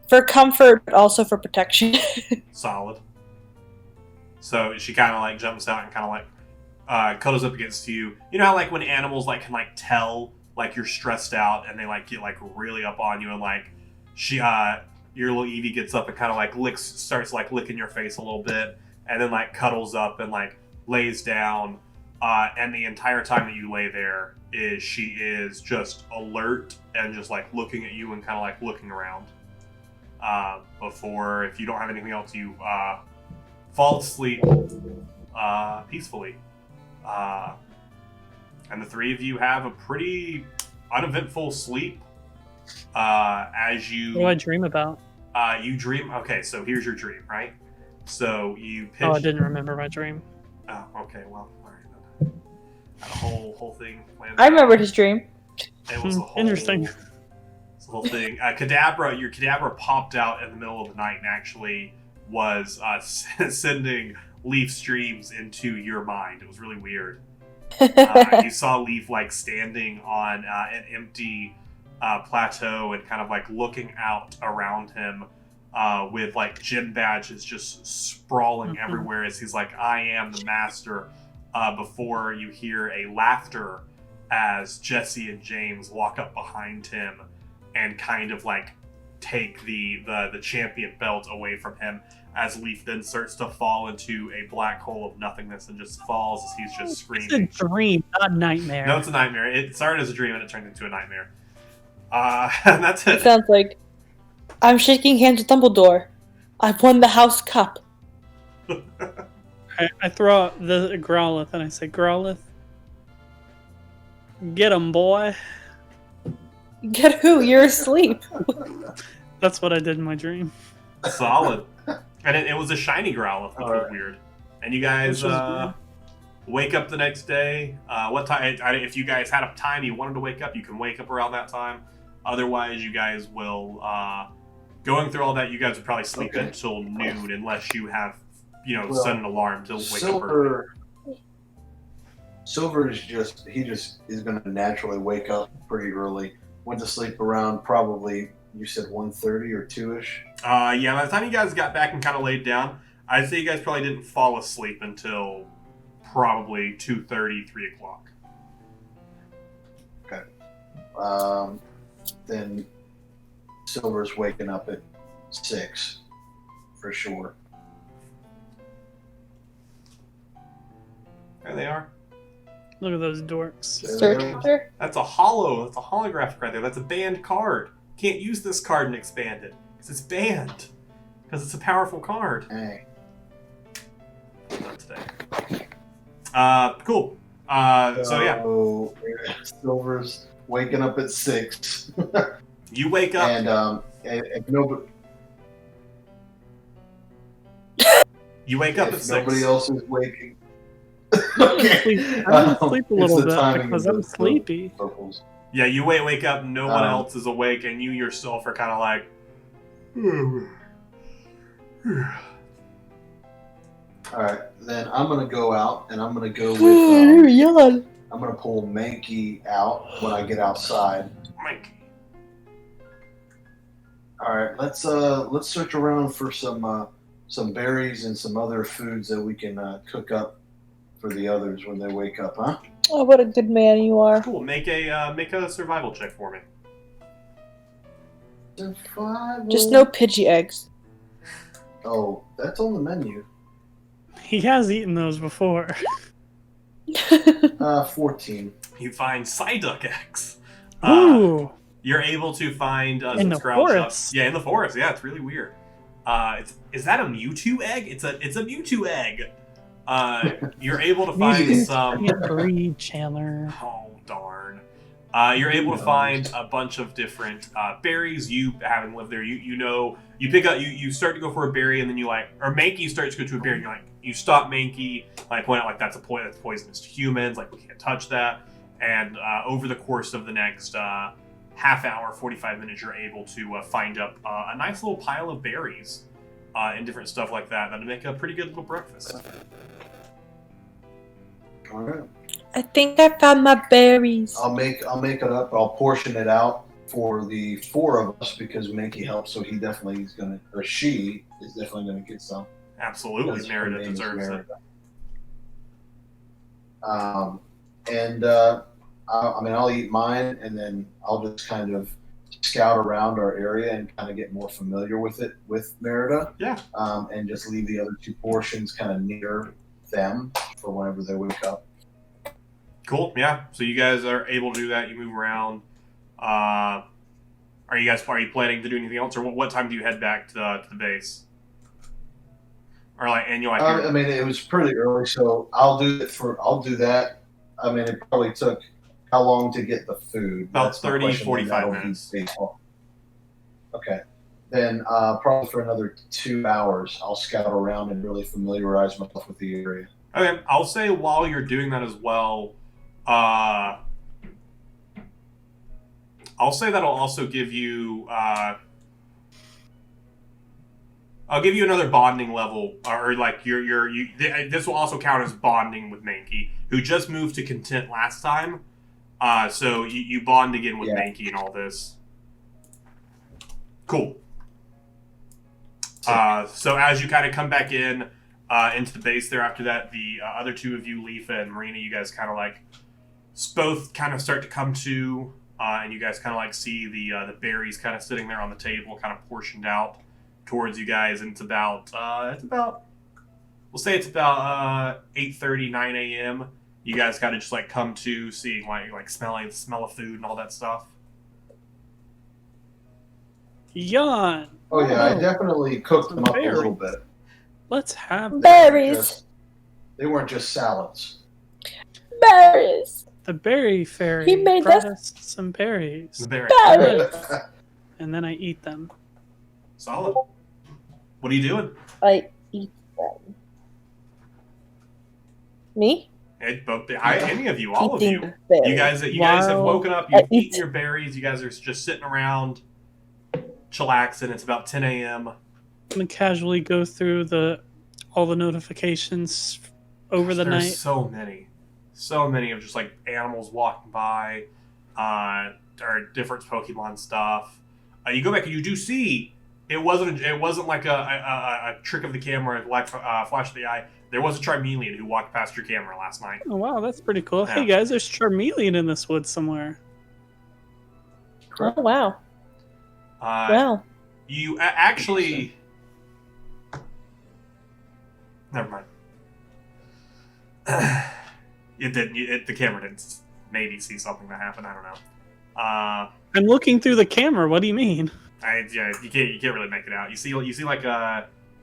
for comfort, but also for protection. Solid. So she kind of like jumps out and kind of like cuddles up against you. You know how like when animals like can like tell like you're stressed out and they like get like really up on you, and like she your little Eevee gets up and kind of like starts like licking your face a little bit, and then like cuddles up and like lays down, and the entire time that you lay there she is just alert and just like looking at you and kind of like looking around, before, if you don't have anything else, you fall asleep peacefully. And the three of you have a pretty uneventful sleep. As you... What do I dream about? You dream... Okay, so here's your dream, right? So you pitch... Oh, I didn't remember my dream. Oh, okay, well, alright then. Had a whole thing planned. I remembered his dream. It was a whole... Interesting. It's the whole thing. Your Kadabra popped out in the middle of the night and actually was sending Leaf streams into your mind. It was really weird. You saw Leaf like standing on an empty plateau and kind of like looking out around him, with like gym badges just sprawling everywhere as he's like, I am the master, before you hear a laughter as Jesse and James walk up behind him and kind of like take the champion belt away from him, as Leaf then starts to fall into a black hole of nothingness and just falls as he's just screaming. It's a dream, not a nightmare. No, it's a nightmare. It started as a dream and it turned into a nightmare. And that's it. It sounds like I'm shaking hands with Dumbledore. I've won the House Cup. I throw out the Growlithe and I say, Growlithe, get him, boy. Get who? You're asleep. That's what I did in my dream. Solid. And it was a shiny Growlithe, which was weird. And you guys wake up the next day. What time? If you guys had a time you wanted to wake up, you can wake up around that time. Otherwise, you guys will, going through all that, you guys would probably sleep until noon, unless you have, set an alarm to wake up early. Silver is he is going to naturally wake up pretty early. Went to sleep around probably, you said 1:30 or 2-ish? Yeah, by the time you guys got back and kind of laid down, I'd say you guys probably didn't fall asleep until probably 2:30, 3 o'clock. Okay. Then Silver's waking up at 6, for sure. There they are. Look at those dorks. Searcher? That's a holographic right there. That's a banned card. Can't use this card and expand it, because it's banned. Because it's a powerful card. Hey. Not today. Cool. So yeah. Silver's waking up at 6. You wake up. And if nobody... You wake up at 6. Nobody else is waking... Okay. I'm gonna sleep a little bit because I'm sleepy. Yeah, you wake up, no one else is awake, and you yourself are kind of like... Alright, then I'm going to go out, and I'm going to go with... I'm going to pull Mankey out when I get outside. Mankey. Alright, let's search around for some berries and some other foods that we can cook up for the others when they wake up, huh? Oh, what a good man you are. Cool. Make a survival check for me. Survival. Just no Pidgey eggs. Oh, that's on the menu. He has eaten those before. 14. You find Psyduck eggs. Ooh. You're able to find In some the scrounge forest. up. Yeah, in the forest. Yeah, it's really weird. Is that a Mewtwo egg? It's a Mewtwo egg. You're able to find some. Can't breathe, Chandler. Oh darn. You're able to find a bunch of different berries. You having lived there, you know you pick up you start to go for a berry and then you Mankey starts to go to a berry and you stop Mankey, point out that's poisonous to humans, we can't touch that. And over the course of the next half hour, 45 minutes, you're able to find up a nice little pile of berries and different stuff like that that'll make a pretty good little breakfast. All right. I think I found my berries. I'll make it up. I'll portion it out for the 4 of us because Mankey helps, so he definitely is gonna, or she is definitely gonna get some. Absolutely, Merida deserves it. I'll eat mine, and then I'll just kind of scout around our area and kind of get more familiar with it with Merida. Yeah. And just leave the other 2 portions kind of near them for whenever they wake up. Cool. Yeah. So you guys are able to do that. You move around. Are you planning to do anything else, or what time do you head back to the base? Or it was pretty early, so I'll do that. It probably took how long to get the food? About 30, 45 minutes. Okay. Then probably for another 2 hours, I'll scout around and really familiarize myself with the area. Okay. I'll say while you're doing that as well, I'll say that'll also give you. I'll give you another bonding level, or this will also count as bonding with Mankey, who just moved to Content last time. So you bond again with Mankey and all this. Cool. So as you kind of come back into the base there after that, the other 2 of you, Leafa and Marina, you guys kind of both kind of start to come to, and you guys kind of see the berries kind of sitting there on the table, kind of portioned out towards you guys, and it's about 8:30, 9 a.m. You guys kind of just come to, seeing smelling the smell of food and all that stuff. Yawn. Oh yeah, I definitely cooked them up a little bit. Let's have berries. They weren't just salads. Berries. The berry fairy He made brought us us some berries. berries. And then I eat them. Solid. What are you doing? I eat them. Me? Any of you, all of Eating you. berries. You guys have woken up, you've eaten your berries, you guys are just sitting around, chillaxing. It's about 10 a.m. I'm gonna casually go through all the notifications over the night. There's so many of just animals walking by, or different Pokemon stuff. You go back and you do see it wasn't like a trick of the camera, flash of the eye. There was a Charmeleon who walked past your camera last night. Oh wow, that's pretty cool. Yeah. Hey guys, there's Charmeleon in this woods somewhere. Oh wow. Wow. You actually. Never mind. It didn't. The camera didn't maybe see something that happened. I don't know. I'm looking through the camera. What do you mean? You can't really make it out. You see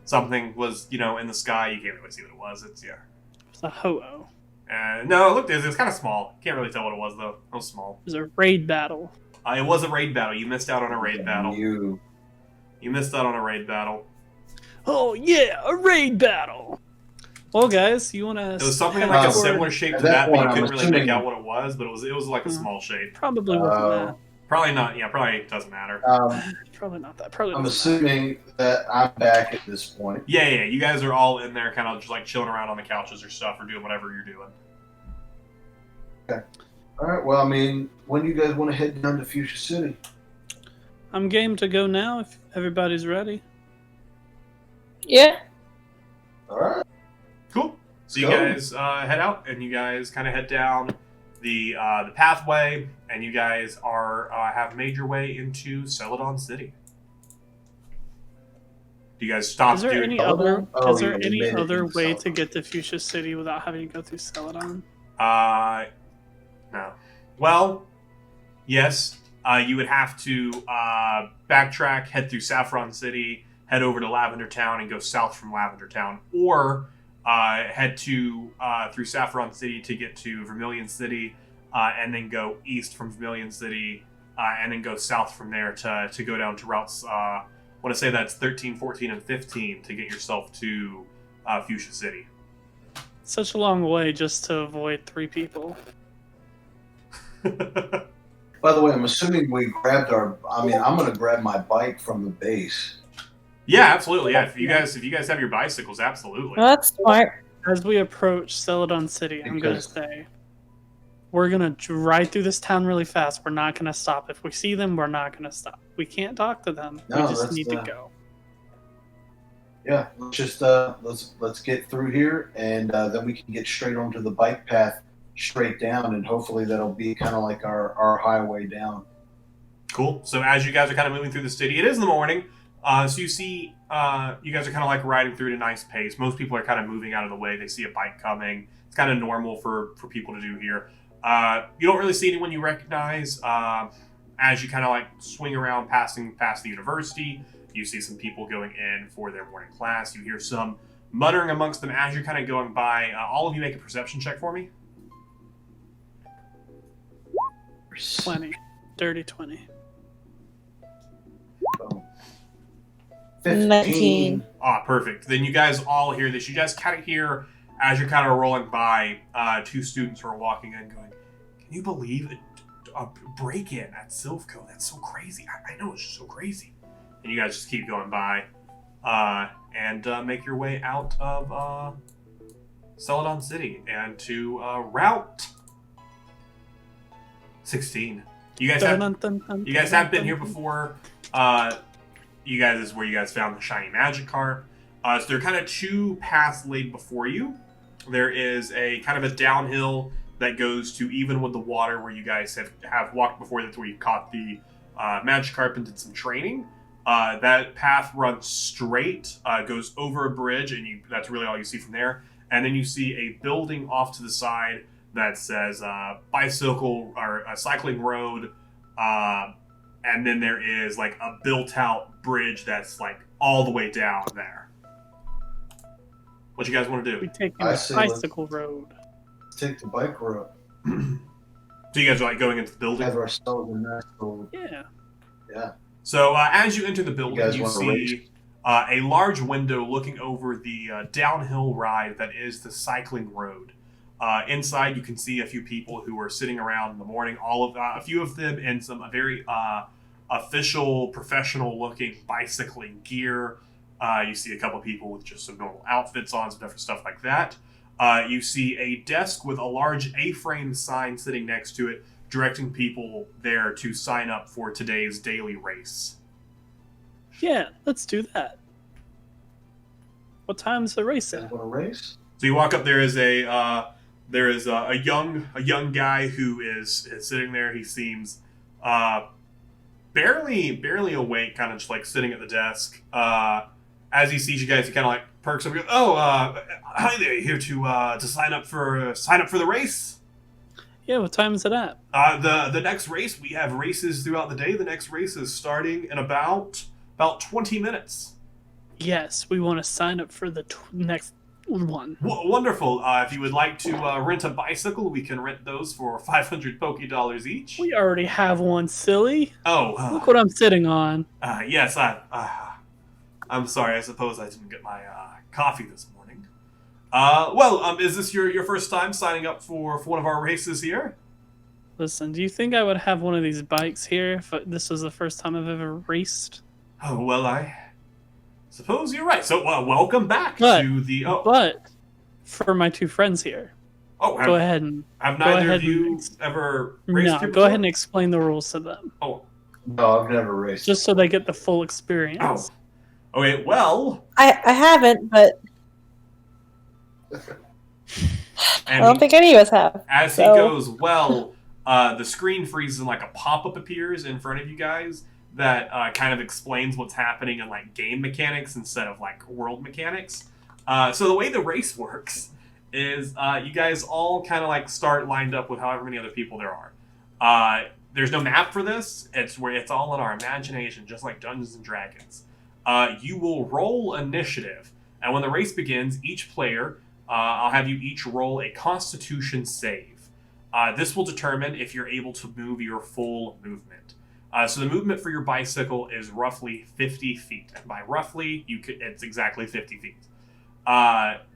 something was in the sky. You can't really see what it was. It's a ho-oh. No, look, it's kind of small. Can't really tell what it was though. It was small. It was a raid battle. It was a raid battle. You missed out on a raid battle. You missed out on a raid battle. Oh yeah, a raid battle. Well, guys, you want to? It was something like a similar shape to that, but you couldn't really make out what it was. But it was like a small shape. Probably wasn't that. Probably not. Yeah, probably doesn't matter. Probably not that. Probably. I'm assuming that I'm back at this point. Yeah. You guys are all in there, kind of just chilling around on the couches or stuff, or doing whatever you're doing. Okay. All right. Well, when do you guys want to head down to Fuchsia City? I'm game to go now if everybody's ready. Yeah. All right. Cool. So you guys head out, and you guys kind of head down the pathway, and you guys have made your way into Celadon City. Do you guys stop? Is there any other way Celadon to get to Fuchsia City without having to go through Celadon? No. Well, Yes, you would have to backtrack, head through Saffron City, head over to Lavender Town, and go south from Lavender Town, or head to through Saffron City to get to Vermilion City, and then go east from Vermilion City, and then go south from there to go down to routes. I want to say that's 13, 14, and 15 to get yourself to Fuchsia City. Such a long way just to avoid 3 people. By the way, I'm assuming we grabbed our. I mean, I'm going to grab my bike from the base. Yeah, absolutely. Yeah, if you guys have your bicycles, absolutely. Well, that's smart. As we approach Celadon City, I'm going to say, we're going to ride through this town really fast. We're not going to stop. If we see them, we're not going to stop. We can't talk to them. No, we just need to go. Yeah, let's just let's get through here, and then we can get straight onto the bike path, straight down, and hopefully that'll be kind of like our highway down. Cool. So as you guys are kind of moving through the city, it is in the morning. So you see, you guys are kind of like riding through at a nice pace. Most people are kind of moving out of the way. They see a bike coming. It's kind of normal for people to do here. You don't really see anyone you recognize. As you kind of like swing around passing past the university, you see some people going in for their morning class. You hear some muttering amongst them as you're kind of going by. All of you make a perception check for me. 20. Dirty 20. 19. Ah, perfect. Then you guys all hear this. You guys kind of hear, as you're kind of rolling by, 2 students who are walking in going, can you believe a break-in at Silph Co? That's so crazy. I know, it's just so crazy. And you guys just keep going by and make your way out of Celadon City and to Route 16. You guys have been here before. You guys is where you guys found the shiny magic carp. So there are kind of 2 paths laid before you. There is a kind of a downhill that goes to even with the water where you guys have walked before. That's where you caught the magic carp and did some training. That path runs straight, goes over a bridge, and that's really all you see from there. And then you see a building off to the side that says bicycle or a cycling road. And then there is like a built-out bridge that's like all the way down there. What you guys want to do? We take the bicycle road. Take the bike road. So you guys are like going into the building? Have ourselves a nice little... Yeah. So as you enter the building, you see a large window looking over the downhill ride that is the cycling road. Inside, you can see a few people who are sitting around in the morning. A few of them in some very official, professional-looking bicycling gear. You see a couple people with just some normal outfits on, some different stuff like that. You see a desk with a large A-frame sign sitting next to it, directing people there to sign up for today's daily race. Yeah, let's do that. What time's the race at? Want to race? So you walk up. There is a young guy who is sitting there. He seems barely awake, kind of just like sitting at the desk. As he sees you guys, he kind of like perks up and goes, hi there, here to sign up for the race? Yeah, what time is it at? The next race, we have races throughout the day. The next race is starting in about 20 minutes. Yes, we want to sign up for the next one. Wonderful. If you would like to rent a bicycle, we can rent those for 500 Poké dollars each. We already have one, silly. Oh. Look what I'm sitting on. Yes, I'm sorry. I suppose I didn't get my coffee this morning. Is this your first time signing up for one of our races here? Listen, do you think I would have one of these bikes here if this was the first time I've ever raced? Oh, well, I suppose you're right. So, welcome back to the... But, for my 2 friends here. Go ahead and... Have neither of you ever raced here before? Go ahead and explain the rules to them. Oh. No, I've never raced. Just so they get the full experience. Oh. Okay, well... I haven't, but... I don't think any of us have. As he goes, the screen freezes and like a pop-up appears in front of you guys that kind of explains what's happening in like game mechanics instead of like world mechanics. So the way the race works is you guys all kind of like start lined up with however many other people there are. there's no map for this. It's all in our imagination, just like Dungeons and Dragons. You will roll initiative, and when the race begins, each player, I'll have you each roll a Constitution save. This will determine if you're able to move your full movement. So the movement for your bicycle is roughly 50 feet, and by roughly, it's exactly 50 feet.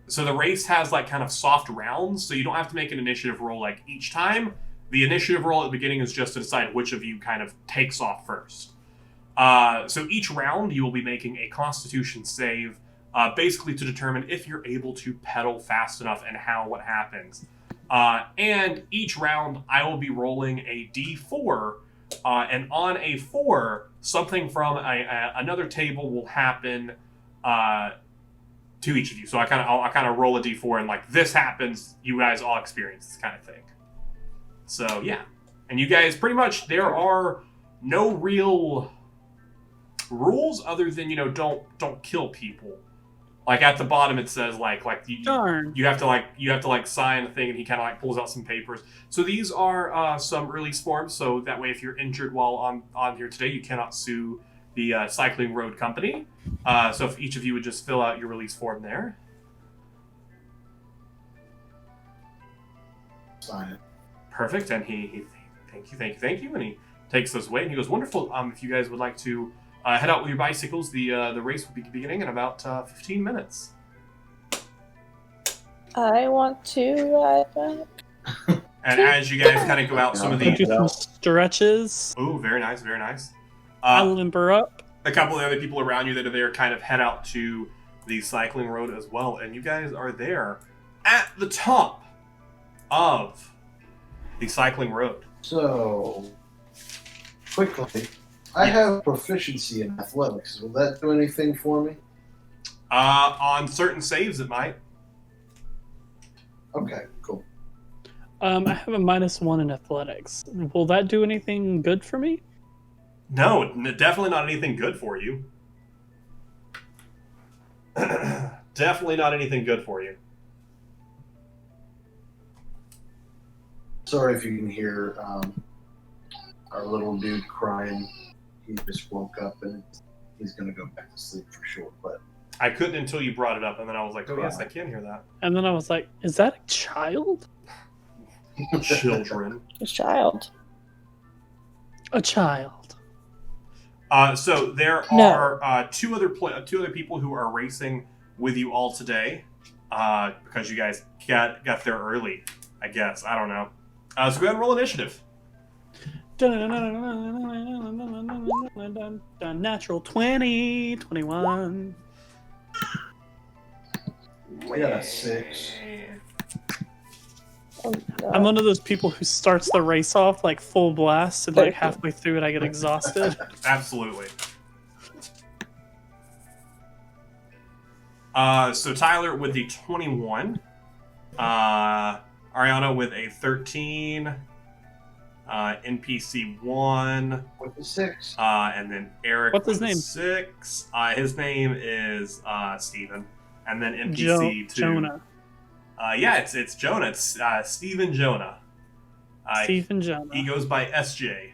So the race has like kind of soft rounds, so you don't have to make an initiative roll like each time. The initiative roll at the beginning is just to decide which of you kind of takes off first. So each round you will be making a Constitution save, basically to determine if you're able to pedal fast enough and what happens. And each round I will be rolling a d4, and on a 4, something from another table will happen to each of you. So I kind of roll a d4, and like this happens, you guys all experience this kind of thing. So yeah, and you guys pretty much, there are no real rules other than don't kill people. Like at the bottom it says like you have to sign a thing, and he kind of like pulls out some papers. So these are some release forms. So that way, if you're injured while on here today, you cannot sue the cycling road company. So if each of you would just fill out your release form there. Sign it. Perfect. And he thank you, and he takes those away, and he goes, wonderful. If you guys would like to head out with your bicycles, the race will be beginning in about 15 minutes. I want to ride back. And as you guys kind of go out, some of Do some the stretches. oh, very nice, very nice. I'll limber up. A couple of the other people around you that are there kind of head out to the cycling road as well, and you guys are there at the top of the cycling road. So, quickly, I have proficiency in athletics. Will that do anything for me? On certain saves, it might. Okay, cool. I have a -1 in athletics. Will that do anything good for me? No, definitely not anything good for you. Definitely not anything good for you. Sorry if you can hear our little dude crying. He just woke up and he's going to go back to sleep for sure. But I couldn't until you brought it up, and then I was like, oh yes, I can hear that. And then I was like, is that a child? Children. A child. A child. So there are two other people who are racing with you all today, because you guys got there early, I guess. I don't know. So go ahead and roll initiative. Natural 20, 21. I got a 6. Oh, I'm one of those people who starts the race off like full blast, and like halfway through it I get exhausted. Absolutely. So Tyler with the 21, Ariana with a 13, NPC 1 with the 6, and then Eric. What's his with name? 6. His name is Steven, and then NPC 2. Jonah. Yeah, it's Jonah. It's Steven Jonah. Stephen Jonah. He goes by SJ,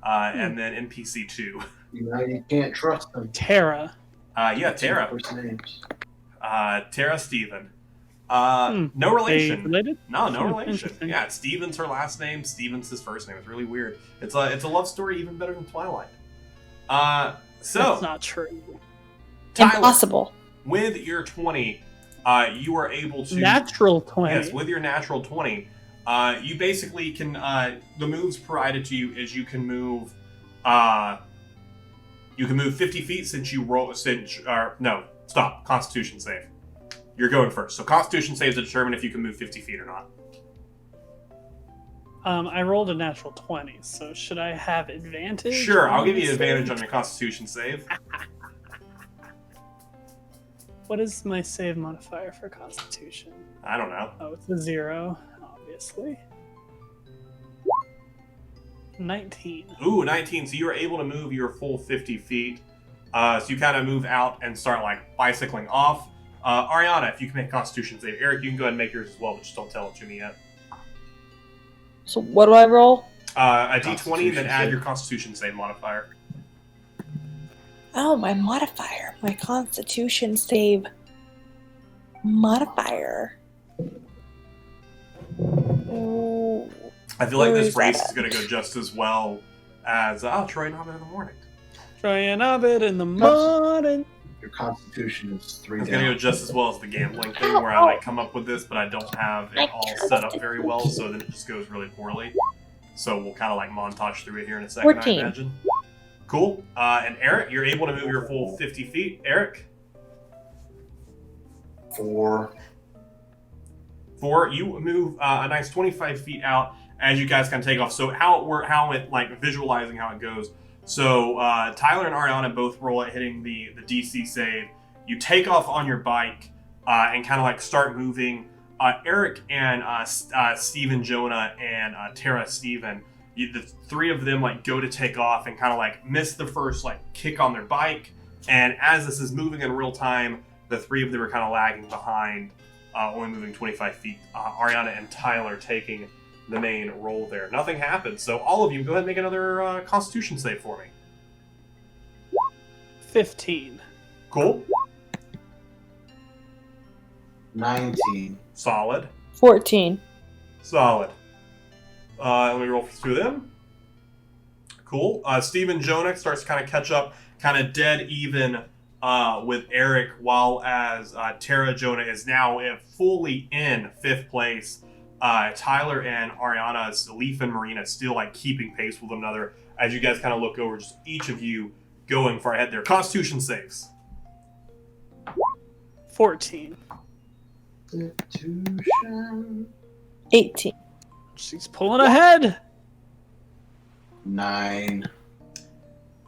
and then NPC 2. You can't trust them. Tara. Yeah, Tara. First names. Tara Steven. No relation. They related? No relation. Interesting. Yeah, Steven's her last name. Steven's his first name. It's really weird. It's a love story even better than Twilight. So That's not true. Tyler, Impossible. with your 20, you are able to Natural 20. Yes, with your natural 20, you basically can. The moves provided to you is you can move. You can move 50 feet since you roll. No, stop. Constitution save. You're going first. So Constitution save to determine if you can move 50 feet or not. I rolled a natural 20, so should I have advantage? Sure, I'll give you on advantage save? on your Constitution save. What is my save modifier for Constitution? I don't know. Oh, it's a 0, obviously. 19. Ooh, 19. So you were able to move your full 50 feet. So you kind of move out and start like bicycling off. Ariana, if you can make a Constitution save. Eric, you can go ahead and make yours as well, but just don't tell it to me yet. So what do I roll? A d20 and then add your Constitution save modifier. Oh, my modifier. My Constitution save modifier. Ooh. I feel like this race is going to go just as well as Troy and Hobbit in the morning. Troy and Hobbit in the morning. Your Constitution is 3 It's down. going to go just as well as the gambling thing, where I come up with this, but I don't have it all set up very well, so then it just goes really poorly. So we'll kind of montage through it here in a second, 14. I imagine. Cool. And Eric, you're able to move your full 50 feet. Eric? 4. 4. You move a nice 25 feet out as you guys kind of take off. So how it visualizing how it goes. So Tyler and Ariana both roll at hitting the DC save. You take off on your bike and kind of start moving. Eric and Steven Jonah and Tara Steven, the three of them go to take off and kind of miss the first kick on their bike. And as this is moving in real time, the three of them are kind of lagging behind, only moving 25 feet. Ariana and Tyler taking the main roll there. Nothing happens. So all of you, go ahead and make another Constitution save for me. 15. Cool. 19. Solid. 14. Solid. Let me roll for two of them. Cool. Steven Jonah starts to kind of catch up, kind of dead even with Eric, while as Tara Jonah is now fully in 5th place. Tyler and Ariana's Leaf and Marina still keeping pace with one another as you guys kind of look over, just each of you going far ahead there. Constitution saves. 14. Constitution. 18. She's pulling ahead. 9.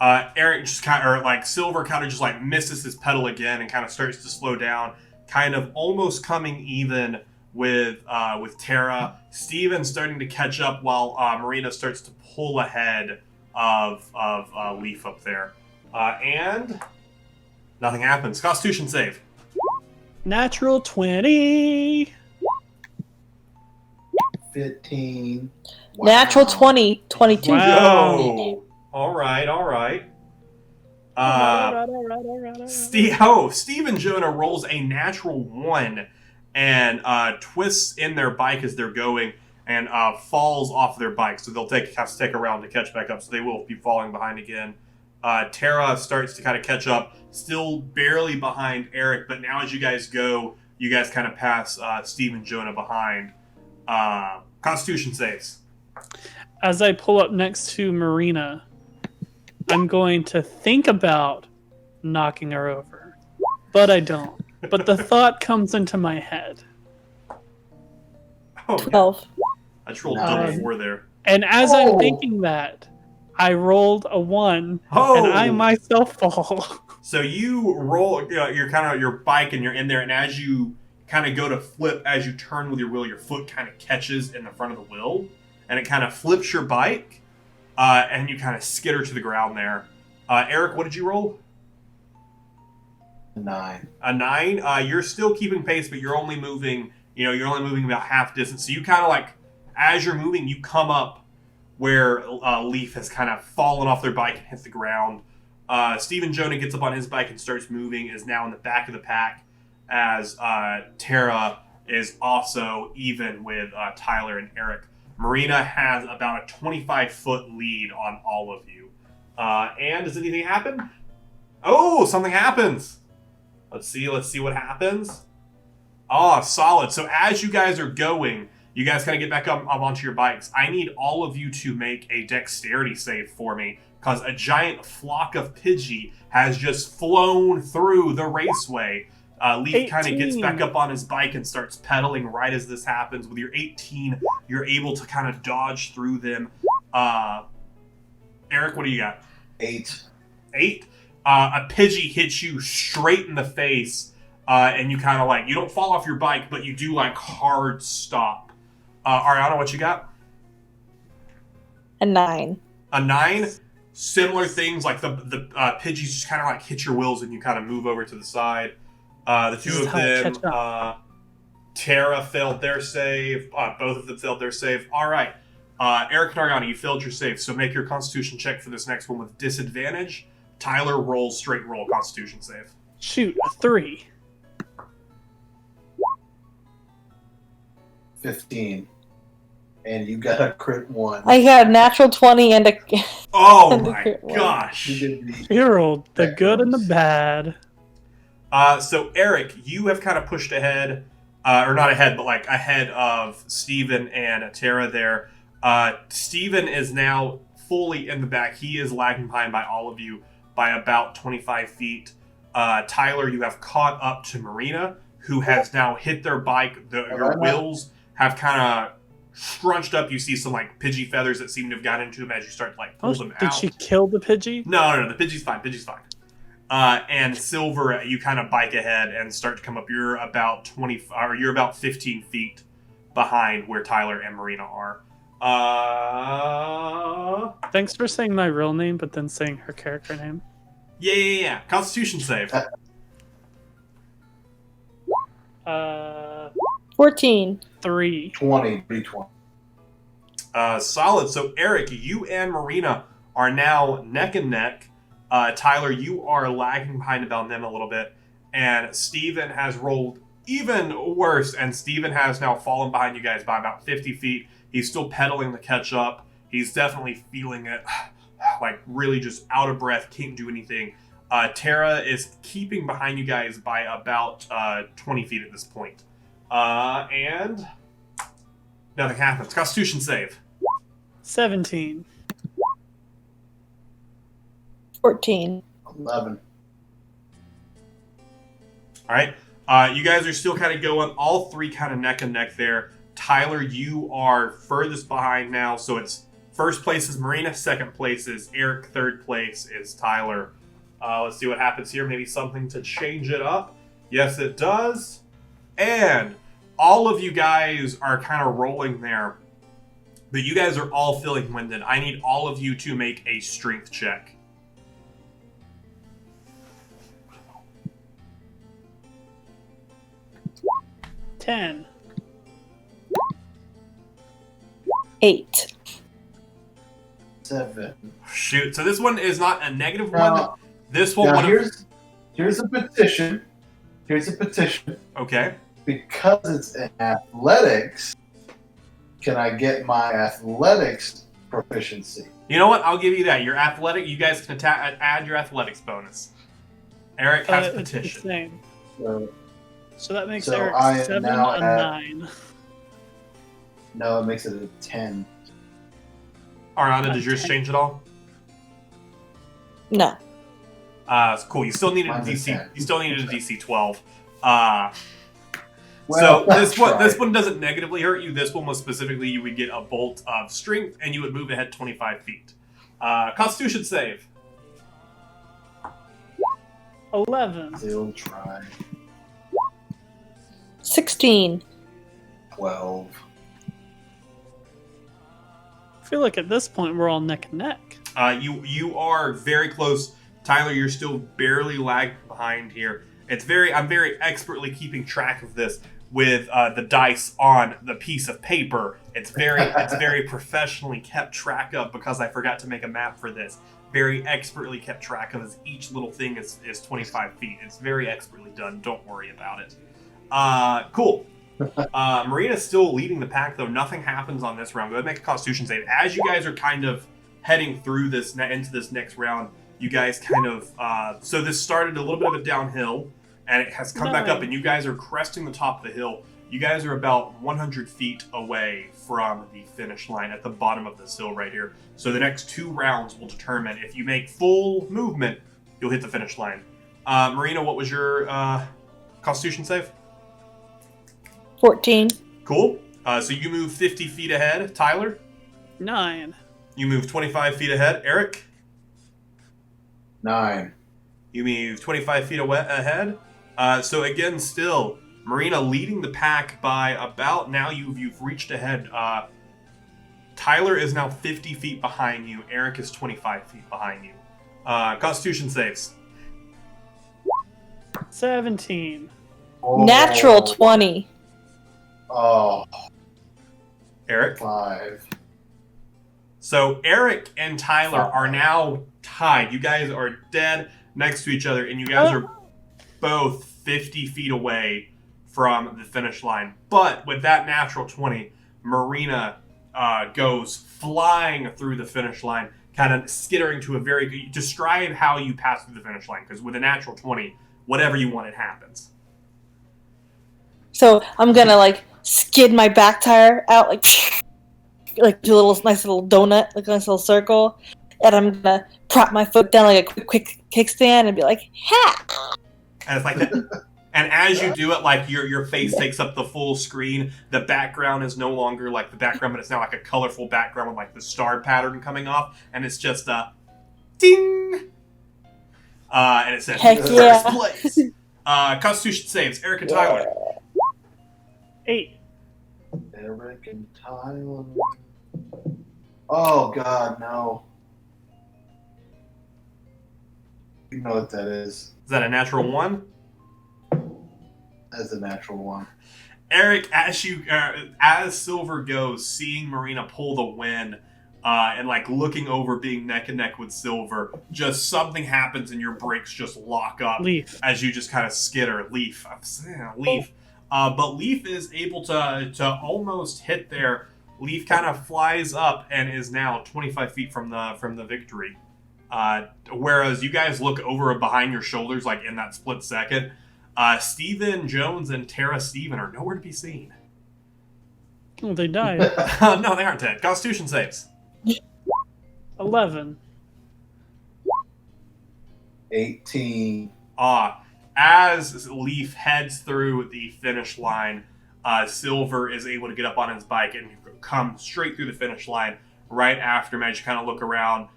Eric just Silver kind of just misses his pedal again and kind of starts to slow down, kind of almost coming even with Tara. Steven starting to catch up while Marina starts to pull ahead of Leaf up there. And nothing happens. Constitution save. Natural 20. 15. Wow. Natural 20. 22. Wow. Yo! All right. All right. Steven Jonah rolls a natural 1 and twists in their bike as they're going and falls off their bike. So they'll have to take a round to catch back up. So they will be falling behind again. Tara starts to kind of catch up, still barely behind Eric, but now as you guys go, you guys kind of pass Steven Jonah behind. Constitution saves. As I pull up next to Marina, I'm going to think about knocking her over, but I don't. But the thought comes into my head. Oh, 12. I just rolled double 4 there. And as I'm thinking that, I rolled a 1, and I myself fall. So you roll, you're kind of your bike, and you're in there, and as you kind of go to flip, as you turn with your wheel, your foot kind of catches in the front of the wheel, and it kind of flips your bike, and you kind of skitter to the ground there. Eric, what did you roll? 9. A 9. You're still keeping pace, but you're only moving. You're only moving about half distance. So you kind of as you're moving, you come up where Leaf has kind of fallen off their bike and hit the ground. Steven Jonah gets up on his bike and starts moving. Is now in the back of the pack as Tara is also even with Tyler and Eric. Marina has about a 25-foot lead on all of you. And does anything happen? Oh, something happens. Let's see what happens. Oh, solid. So as you guys are going, you guys kind of get back up onto your bikes. I need all of you to make a dexterity save for me, because a giant flock of Pidgey has just flown through the raceway. Leaf kind of gets back up on his bike and starts pedaling right as this happens. With your 18, you're able to kind of dodge through them. Eric, what do you got? 8. 8. A Pidgey hits you straight in the face, and you kind of you don't fall off your bike, but you do hard stop. Ariana, what you got? A 9. A 9. Similar things, the Pidgeys just kind of hit your wheels, and you kind of move over to the side. The two of them, Tara failed their save. Both of them failed their save. All right. Eric and Argana, you failed your save, so make your Constitution check for this next one with disadvantage. Tyler, rolls straight roll Constitution save. Shoot, a 3. 15. And you got a crit 1. I got a natural 20 and a. Oh and a my crit one. gosh. You rolled the good and the bad. So Eric, you have kind of pushed ahead, or not ahead, but like ahead of Steven and Tara there. Steven is now fully in the back. He is lagging behind by all of you by about 25 feet. Tyler, you have caught up to Marina, who has now hit their bike. Your wheels have kind of scrunched up. You see some like Pidgey feathers that seem to have gotten into him as you start to like pull them out. Did she kill the Pidgey? No, the Pidgey's fine. And Silver, you kind of bike ahead and start to come up. You're about 15 feet behind where Tyler and Marina are. Thanks for saying my real name, but then saying her character name. Yeah. Constitution save. 14. 3. 20. Solid. So Eric, you and Marina are now neck and neck. Tyler, you are lagging behind about them a little bit. And Steven has rolled even worse. And Steven has now fallen behind you guys by about 50 feet. He's still pedaling to catch up. He's definitely feeling it. Like really just out of breath. Can't do anything. Tara is keeping behind you guys by about 20 feet at this point. And nothing happens. Constitution save. 17. 14. 11. All right. You guys are still kind of going, all three kind of neck and neck there. Tyler, you are furthest behind now, so it's first place is Marina, second place is Eric, third place is Tyler. Let's see what happens here. Maybe something to change it up. Yes, it does. And all of you guys are kind of rolling there, but you guys are all feeling winded. I need all of you to make a strength check. 10. 8. 7. Shoot. So this one is not a negative one. This one Now would have... here's a petition. Here's a petition. Okay. Because it's in athletics, can I get my athletics proficiency? You know what? I'll give you that. Your athletic, you guys can add your athletics bonus. Eric has It's the petition. same. So that makes So Eric I am 7 now and at- 9. No, it makes it a 10. Arana, did yours change at all? No. Cool. You still needed a Mine's a DC. 10. You still needed a DC 12. Well, So that's right. this one doesn't negatively hurt you. This one was specifically you would get a bolt of strength and you would move ahead 25 feet. Constitution save. 11. Still try. 16. 12. I feel like at this point we're all neck and neck. You are very close. Tyler, you're still barely lagging behind here. I'm very expertly keeping track of this with the dice on the piece of paper. It's very professionally kept track of because I forgot to make a map for this. Very expertly kept track of as each little thing is 25 feet. It's very expertly done. Don't worry about it. Cool. Marina's still leading the pack, though. Nothing happens on this round. Go ahead and make a Constitution save. As you guys are kind of heading through this into this next round, you guys kind of... so this started a little bit of a downhill, and it has come back up, and you guys are cresting the top of the hill. You guys are about 100 feet away from the finish line at the bottom of this hill right here. So the next 2 rounds will determine if you make full movement, you'll hit the finish line. Marina, what was your Constitution save? 14. Cool. So you move 50 feet ahead. Tyler? 9. You move 25 feet ahead. Eric? 9. You move 25 feet ahead. So again, still, Marina leading the pack by about, now you've reached ahead. Tyler is now 50 feet behind you. Eric is 25 feet behind you. Constitution saves. 17. Oh. Natural 20. Oh, Eric? 5. So Eric and Tyler are now tied. You guys are dead next to each other, and you guys are both 50 feet away from the finish line. But with that natural 20, Marina goes flying through the finish line, kind of skittering to a very... Describe how you pass through the finish line, because with a natural 20, whatever you want, it happens. So I'm gonna like skid my back tire out, like do a little nice little donut, like a nice little circle, and I'm gonna prop my foot down like a quick kickstand and be like, "Ha!" And it's like that. And as you do it, like your face takes up the full screen. The background is no longer like the background, but it's now like a colorful background with like the star pattern coming off, and it's just ding. And it says Heck first yeah. place. Constitution saves. Eric and Tyler. 8. Eric and Tyler. Oh God, no. You know what that is. Is that a natural 1? That's a natural 1. Eric, as Silver goes, seeing Marina pull the win, and like looking over, being neck and neck with Silver, just something happens and your brakes just lock up. Leaf. As you just kind of skitter. Leaf. I'm saying Leaf. But Leaf is able to almost hit there. Leaf kind of flies up and is now 25 feet from the victory. Whereas you guys look over behind your shoulders, like in that split second. Steven Jones and Tara Steven are nowhere to be seen. Oh, they died. No, they aren't dead. Constitution saves. 11. 18. As Leaf heads through the finish line, Silver is able to get up on his bike and come straight through the finish line right after him. As you kind of look around,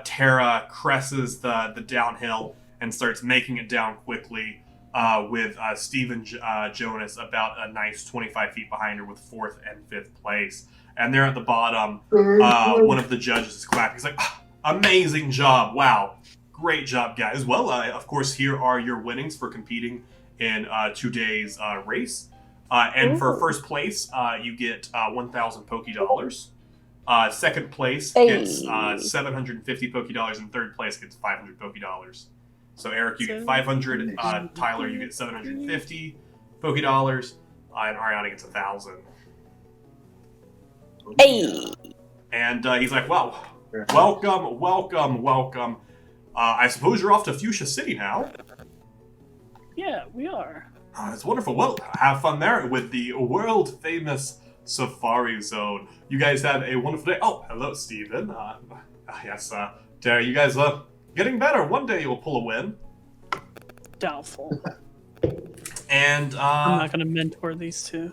Tara cresses the downhill and starts making it down quickly, with Stephen Jonas about a nice 25 feet behind her with 4th and 5th place. And there at the bottom, one of the judges is clapping. He's like, amazing job. Wow. Great job, guys. Well, of course, here are your winnings for competing in today's race. And for first place, you get 1,000 Poké Dollars. Second place gets 750 Poké Dollars, and third place gets 500 Poké Dollars. So Eric, you get 500. Tyler, you get 750 Poké Dollars, and Ariana gets 1,000. Hey. And he's like, "Well, welcome. I suppose you're off to Fuchsia City now." Yeah, we are. It's wonderful. Well, have fun there with the world-famous Safari Zone. You guys have a wonderful day. Oh, hello, Steven. Yes, Tara, you guys getting better. One day you'll pull a win. Doubtful. And I'm not going to mentor these two.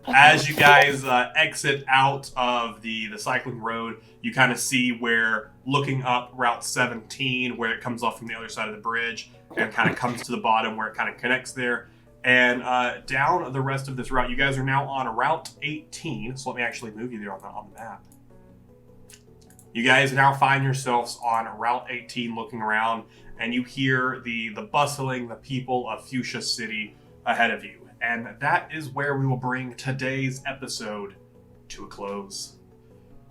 As you guys exit out of the cycling road, you kind of see where, looking up Route 17, where it comes off from the other side of the bridge, and kind of comes to the bottom where it kind of connects there. And down the rest of this route, you guys are now on Route 18. So let me actually move you there on the map. You guys now find yourselves on Route 18 looking around, and you hear the bustling, the people of Fuchsia City ahead of you. And that is where we will bring today's episode to a close.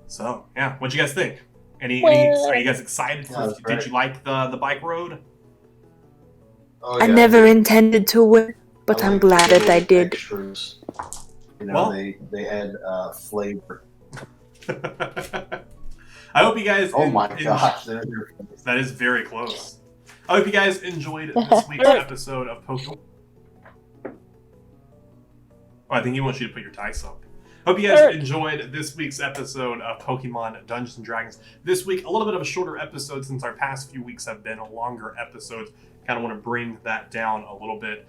So, yeah, what'd you guys think? Are you guys excited? Did you like the bike road? Oh, yeah. I never intended to win, but I'm glad that I did. Extras. You know, Well, they add flavor. I hope you guys... Oh my gosh. That is very close. I hope you guys enjoyed this week's episode of Pokemon. Oh, I think he wants you to put your dice up. Hope you guys enjoyed this week's episode of Pokemon Dungeons and Dragons. This week, a little bit of a shorter episode since our past few weeks have been longer episodes. Kind of want to bring that down a little bit.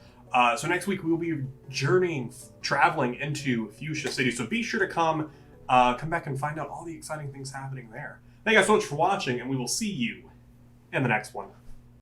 So next week, we will be traveling into Fuchsia City. So be sure to come back and find out all the exciting things happening there. Thank you guys so much for watching, and we will see you in the next one.